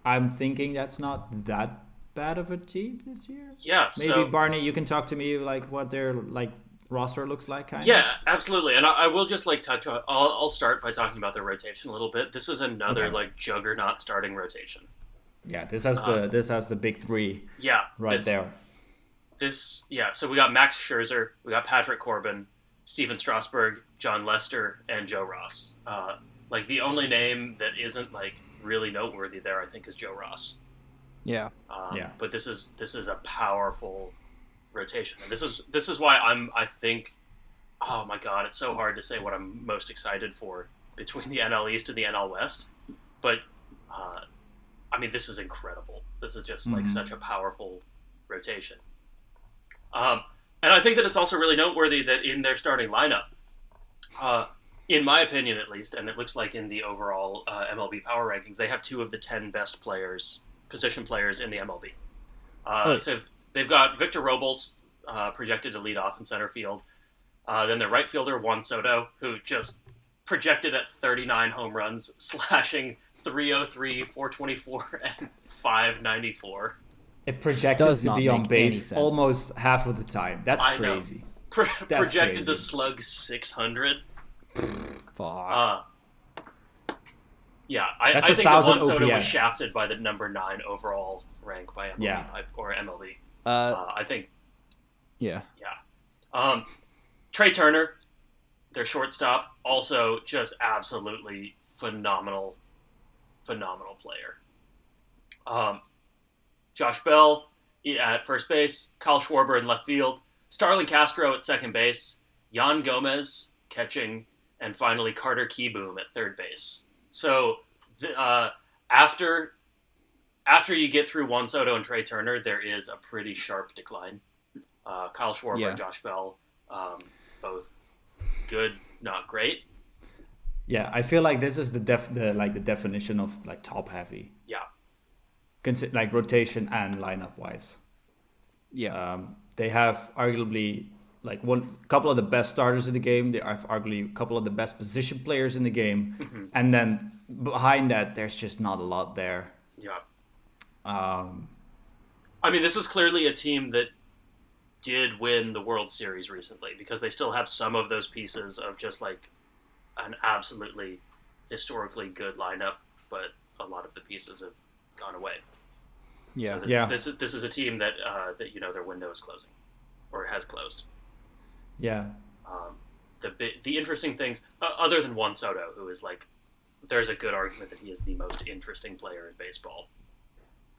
I'm thinking that's not that bad of a team this year. Yeah. Maybe So, Barney, you can talk to me like what their like roster looks like, kind of. yeah, absolutely. And I will just like touch on. I'll start by talking about their rotation a little bit. This is another Okay. like juggernaut starting rotation. Yeah, this has the big three Yeah. right there. So we got Max Scherzer, we got Patrick Corbin, Steven Strasburg, John Lester, and Joe Ross. Like the only name that isn't like really noteworthy there, I think, is Joe Ross. Yeah. Yeah. But this is a powerful rotation, and this is why I think, oh my God, it's so hard to say what I'm most excited for between the NL East and the NL West, but I mean, this is incredible. This is just like such a powerful rotation. And I think that it's also really noteworthy that in their starting lineup, in my opinion at least, and it looks like in the overall MLB power rankings, they have 2 of the 10 best position players in the MLB. So they've got Victor Robles projected to lead off in center field. Then their right fielder, Juan Soto, who just projected at 39 home runs, slashing .303, .424, and .594. It projected Does to not be on make any base sense. almost half of the time. That's I know. crazy. Projected crazy. to slug 600. Fuck. Yeah, That's I think that 1,000 Juan Soto was OPS. shafted by the number 9 overall rank by MLB Yeah. or MLB. I think, Yeah. yeah. Trey Turner, their shortstop, also just absolutely phenomenal player. Josh Bell at first base, Kyle Schwarber in left field, Starling Castro at second base, Yan Gomez catching, and finally Carter Keyboom at third base. So after you get through Juan Soto and Trey Turner, there is a pretty sharp decline. Kyle Schwarber Yeah. and Josh Bell, both good, not great. Yeah, I feel like this is the definition of like top heavy, Yeah. like rotation and lineup wise. Yeah. They have arguably like couple of the best starters in the game. They have arguably a couple of the best position players in the game, and then behind that, there's just not a lot there. Yeah. I mean, this is clearly a team that did win the World Series recently because they still have some of those pieces of just like an absolutely historically good lineup, but a lot of the pieces have gone away. Yeah. So this is a team that their window is closing, or has closed. Yeah. The interesting things, other than Juan Soto, who is like, there's a good argument that he is the most interesting player in baseball.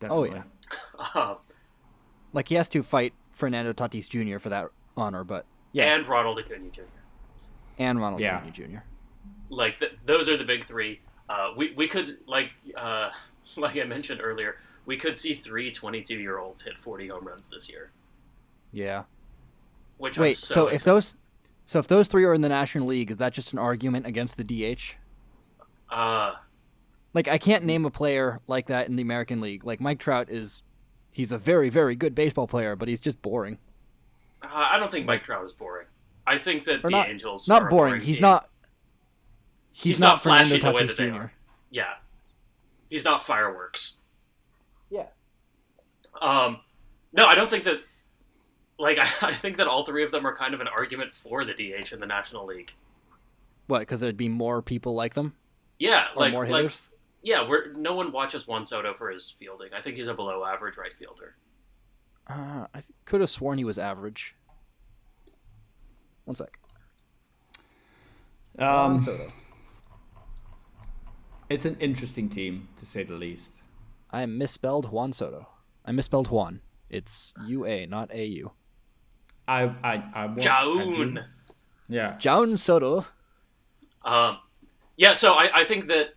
Definitely. Oh, yeah. Like, he has to fight Fernando Tatis Jr. for that honor, but yeah. And Ronald Acuna Jr. And Ronald Yeah. Acuna Jr. Like, those are the big 3. We could, like I mentioned earlier, we could see 3 22-year-olds hit 40 home runs this year. Yeah. Which Wait, I'm so if those 3 are in the National League, is that just an argument against the DH? Like, I can't name a player like that in the American League. Like, Mike Trout he's a very, very good baseball player, but he's just boring. I don't think Mike Trout is boring. I think that the Angels not are a boring. He's team. not. He's not flashy Fernando the way Tatis that they Jr. are. Yeah, he's not fireworks. Yeah. No, I don't think that. Like, I think that all 3 of them are kind of an argument for the DH in the National League. What? Because there'd be more people like them, Yeah, or more hitters. Yeah, no one watches Juan Soto for his fielding. I think he's a below average right fielder. I could have sworn he was average. One sec. Soto. It's an interesting team to say the least. I misspelled Juan Soto. I misspelled Juan. It's UA, not AU. I won't- Jaun. Yeah. Jaun Soto. Yeah, so I think that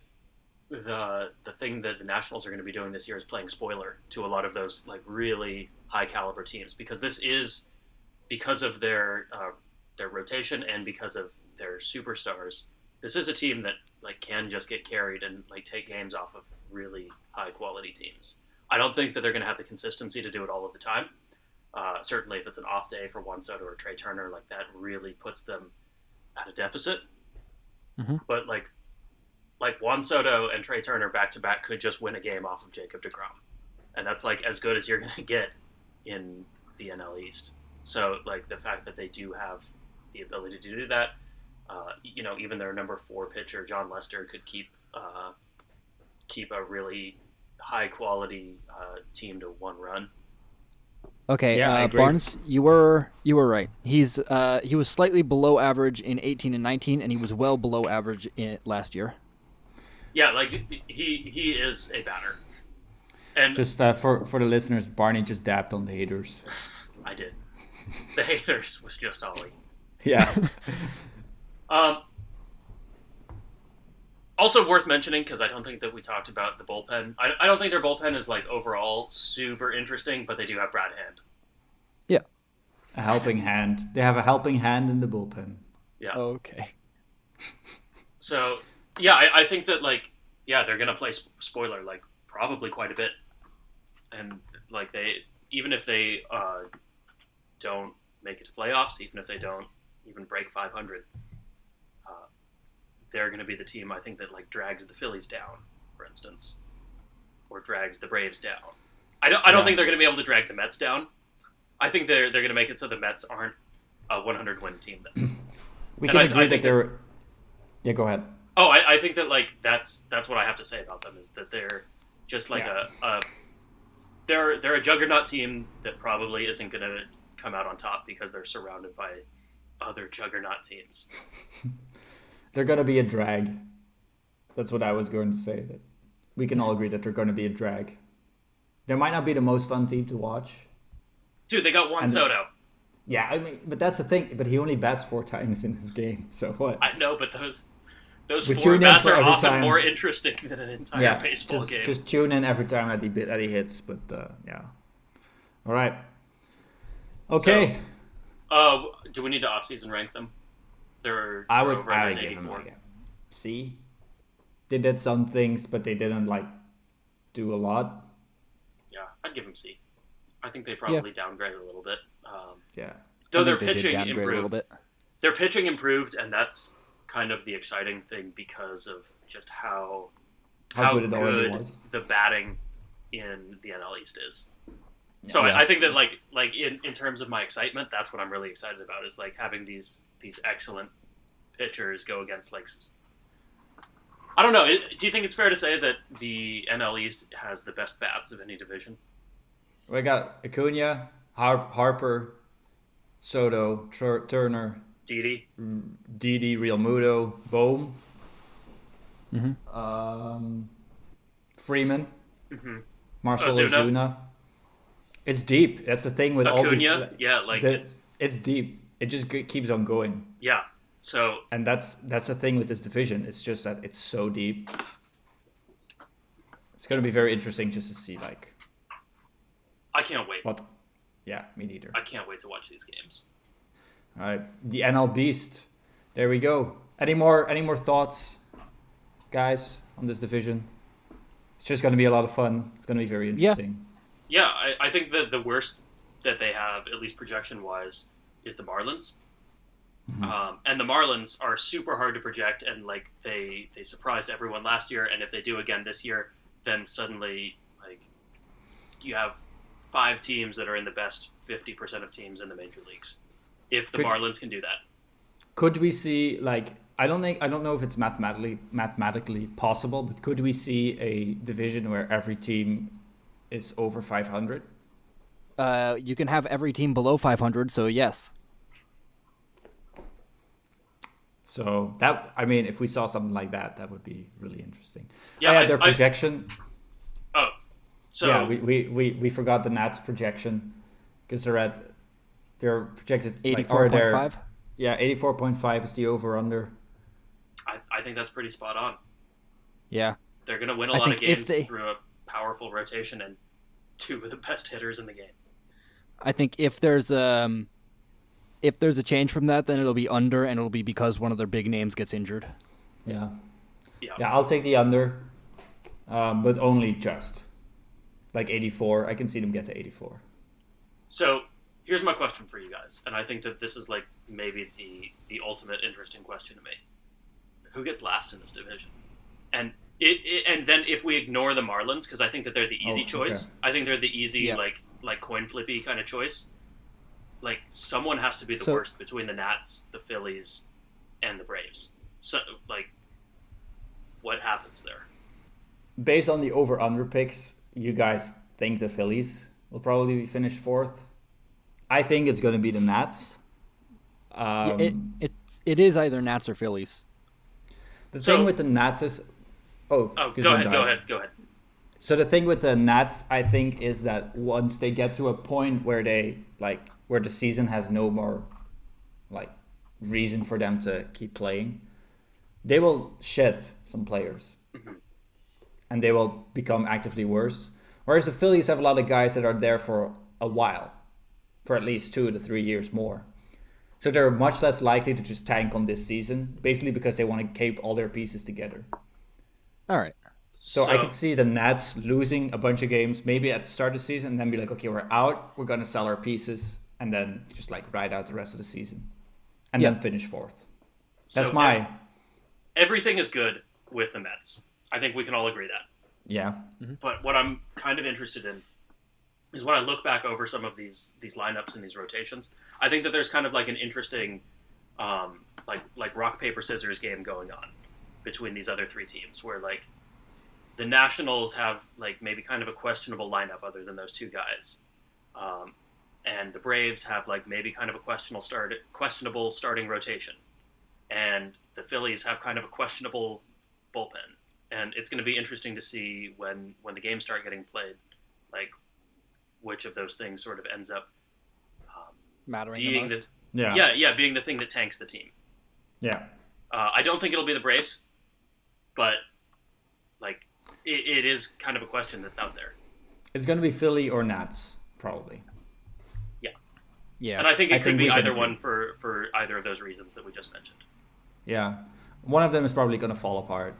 the thing that the Nationals are going to be doing this year is playing spoiler to a lot of those like really high caliber teams, because this is because of their rotation and because of their superstars. This is a team that like can just get carried and like take games off of really high quality teams. I don't think that they're going to have the consistency to do it all of the time. Certainly, if it's an off day for Juan Soto or Trey Turner, like that really puts them at a deficit. but like Juan Soto and Trey Turner back to back could just win a game off of Jacob deGrom, and that's like as good as you're gonna get in the NL East. So like the fact that they do have the ability to do that, even their number 4 pitcher John Lester could keep a really high quality team to 1 run. Okay, Yeah, I agree. Barnes, you were right. He was slightly below average in 18 and 19, and he was well below average last year. Yeah, like he is a batter. And Just for the listeners, Barney just dabbed on the haters. I did. The haters was just Ollie. Yeah. Also worth mentioning, because I don't think that we talked about the bullpen. I don't think their bullpen is like overall super interesting, but they do have Brad Hand. Yeah. A helping hand. They have a helping hand in the bullpen. Yeah. Okay. So yeah, I think that they're gonna play spoiler like probably quite a bit, and like even if they don't make it to playoffs, even if they don't even break 500. They're going to be the team, I think, that like drags the Phillies down, for instance, or drags the Braves down. I don't think they're going to be able to drag the Mets down. I think they're going to make it so the Mets aren't a 100-win team then. We can agree that they're... Yeah, go ahead. Oh, I think that like that's what I have to say about them is that they're just like they're a juggernaut team that probably isn't going to come out on top because they're surrounded by other juggernaut teams. They're going to be a drag. That's what I was going to say. That we can all agree that they're going to be a drag. They might not be the most fun team to watch. Dude, they got Juan Soto. Yeah, I mean, but that's the thing. But he only bats 4 times in his game. So what? I know, but those We 4 tune in bats for are every often time. more interesting than an entire baseball game. Just tune in every time that he hits. But yeah. All right. Okay. So, do we need to off-season rank them? I would give him like a C. They did some things, but they didn't like do a lot. Yeah, I'd give them C. I think they probably downgraded a little bit. Yeah. Though their They did pitching downgrade a little improved. bit. Their pitching improved, and that's kind of the exciting thing because of just how good it already was. the batting in the NL East is. Yeah. So Yes. I think that like in terms of my excitement, that's what I'm really excited about is like having these excellent pitchers go against like I don't know. Do you think it's fair to say that the NL East has the best bats of any division? We got Acuna, Harper, Soto, Turner, Didi, Real Muto, Bohm, Freeman, Marcell Ozuna. It's deep. That's the thing with all these. Acuna, yeah, like it's deep. It just keeps on going. Yeah. So And that's the thing with this division. It's just that it's so deep. It's going to be very interesting just to see like I can't wait. what. Yeah, me neither. I can't wait to watch these games. All right, the NL Beast. There we go. Any more thoughts, guys, on this division? It's just going to be a lot of fun. It's going to be very interesting. Yeah, I think that the worst that they have, at least projection-wise, is the Marlins. And the Marlins are super hard to project, and like they surprised everyone last year. And if they do again this year, then suddenly like you have 5 teams that are in the best 50% of teams in the major leagues. If the Marlins can do that, Could we see like I don't know if it's mathematically possible, but could we see a division where every team is over 500? You can have every team below 500, so yes. So that, I mean, if we saw something like that, that would be really interesting. Yeah, their projection. So yeah, we forgot the Nats projection because they're projected 84.5. Yeah, 84.5 is the over under. I think that's pretty spot on. Yeah. They're going to win a lot of games through a powerful rotation and 2 of the best hitters in the game. I think if there's a change from that, then it'll be under, and it'll be because one of their big names gets injured. Yeah, I'll take the under, but only just like 84. I can see them get to 84. So here's my question for you guys, and I think that this is like maybe the ultimate interesting question to me. who gets last in this division? And and then if we ignore the Marlins, because I think that they're the easy choice. Okay. I think they're the easy like coin flippy kind of choice. Like someone has to be the worst between the Nats, the Phillies, and the Braves. So like, what happens there? Based on the over/under picks, you guys think the Phillies will probably finish fourth. I think it's going to be the Nats. It is either Nats or Phillies. The thing with the Nats is... go ahead. So the thing with the Nats, I think, is that once they get to a point where where the season has no more reason for them to keep playing, they will shed some players. Mm-hmm. And they will become actively worse. Whereas the Phillies have a lot of guys that are there for a while, for at least 2 to 3 years more. So they're much less likely to just tank on this season, basically because they want to keep all their pieces together. All right. So I could see the Nats losing a bunch of games, maybe at the start of the season, and then be like, okay, we're out, we're going to sell our pieces, and then just ride out the rest of the season. And then finish fourth. That's everything is good with the Mets. I think we can all agree that. Yeah. Mm-hmm. But what I'm kind of interested in is when I look back over some of these lineups and these rotations, I think that there's kind of like an interesting like rock, paper, scissors game going on between these other three teams where like the Nationals have like maybe kind of a questionable lineup other than those two guys. And the Braves have like maybe kind of a questionable starting rotation. And the Phillies have kind of a questionable bullpen. And it's going to be interesting to see when the games start getting played, like which of those things sort of ends up mattering being the most. Being the thing that tanks the team. Yeah. I don't think it'll be the Braves, but like it is kind of a question that's out there. It's going to be Philly or Nats, probably. Yeah. And I think it could be either one for either of those reasons that we just mentioned. Yeah. One of them is probably going to fall apart.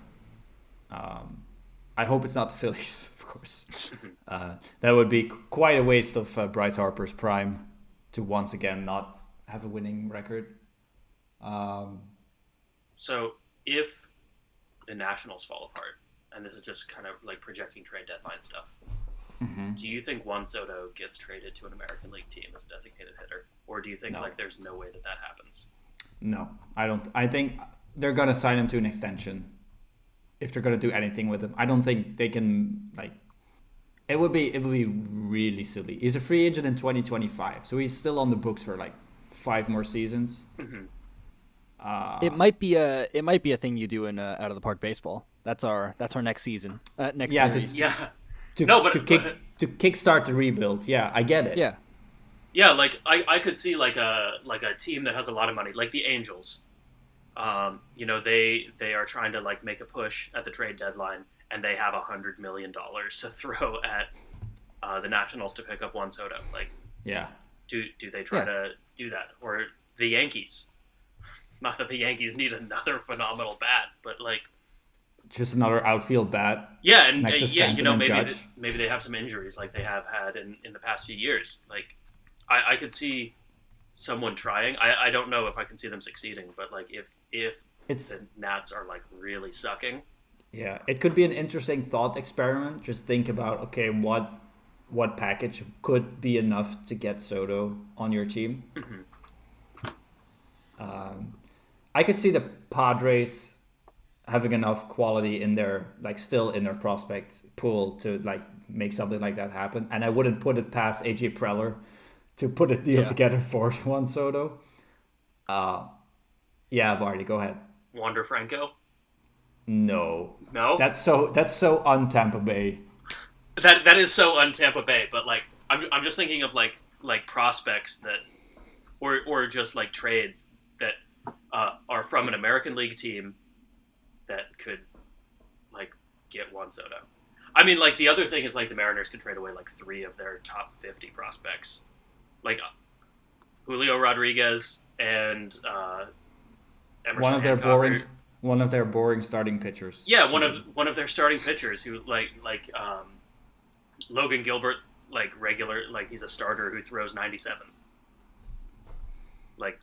I hope it's not the Phillies, of course. That would be quite a waste of Bryce Harper's prime to once again not have a winning record. So if the Nationals fall apart, and this is just kind of like projecting trade deadline stuff, do you think Juan Soto gets traded to an American League team as a designated hitter? Or do you think like there's no way that happens? No, I don't. I think they're going to sign him to an extension if they're going to do anything with him. I don't think they can it would be really silly. He's a free agent in 2025, so he's still on the books for like 5 more seasons. It might be a thing you do in out of the park baseball. That's our next season. Next series. To kickstart the rebuild. Yeah, I get it. Yeah, like I could see like a team that has a lot of money, like the Angels. They are trying to like make a push at the trade deadline, and they have $100 million to throw at the Nationals to pick up Juan Soto. Like, do they try to do that? Or the Yankees? Not that the Yankees need another phenomenal bat, but like just another outfield bat. Yeah, and maybe they have some injuries like they have had in the past few years. Like, I could see someone trying. I don't know if I can see them succeeding, but like if the Nats are like really sucking. Yeah, it could be an interesting thought experiment. Just think about, okay, what package could be enough to get Soto on your team. I could see the Padres having enough quality in their still in their prospect pool to make something like that happen, and I wouldn't put it past AJ Preller to put a deal together for Juan Soto. Barty, go ahead. Wander Franco? No. That's so un-Tampa Bay. That is so un-Tampa Bay, but like I'm just thinking of like prospects that or just like trades that are from an American League team that could like get Juan Soto. I mean, like the other thing is like the Mariners could trade away like 3 of their top 50 prospects, like Julio Rodriguez and Emerson one of their boring starting pitchers. Yeah, one of their starting pitchers who like Logan Gilbert, he's a starter who throws 97. Like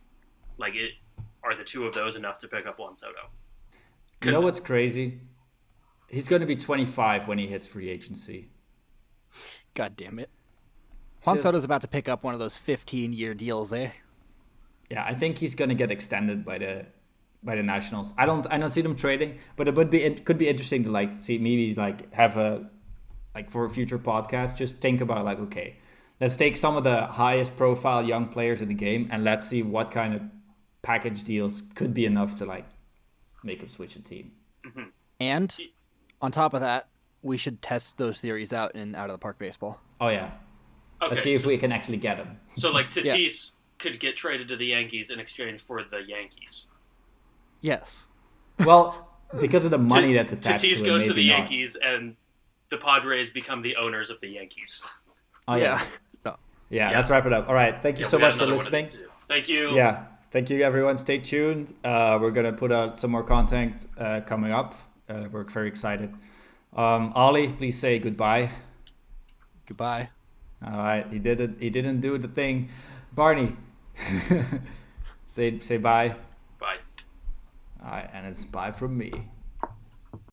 it are the 2 of those enough to pick up Juan Soto? You know what's crazy? He's going to be 25 when he hits free agency. God damn it. Juan Just- Soto's about to pick up one of those 15-year deals, eh? Yeah, I think he's going to get extended by the Nationals. I don't see them trading, but it could be interesting to like see maybe like have a like for a future podcast. Just think about like, okay, let's take some of the highest profile young players in the game and let's see what kind of package deals could be enough to like make them switch a team. And on top of that, we should test those theories out in Out of the Park Baseball. Oh yeah, Okay, let's see if we can actually get him. So like Tatis could get traded to the Yankees in exchange for the Yankees. Yes. Well, because of the money that's attached Tatis to it, goes to the maybe not. Yankees, and the Padres become the owners of the Yankees. Oh yeah. No. Yeah, let's wrap it up. All right, thank you Yeah, so we got much for another one of listening. these to do. Thank you. Yeah, thank you everyone. Stay tuned. We're gonna put out some more content coming up. We're very excited. Ollie, please say goodbye. Goodbye. All right, he did it. He didn't do the thing. Barney, say bye. Bye. All right, and it's bye from me.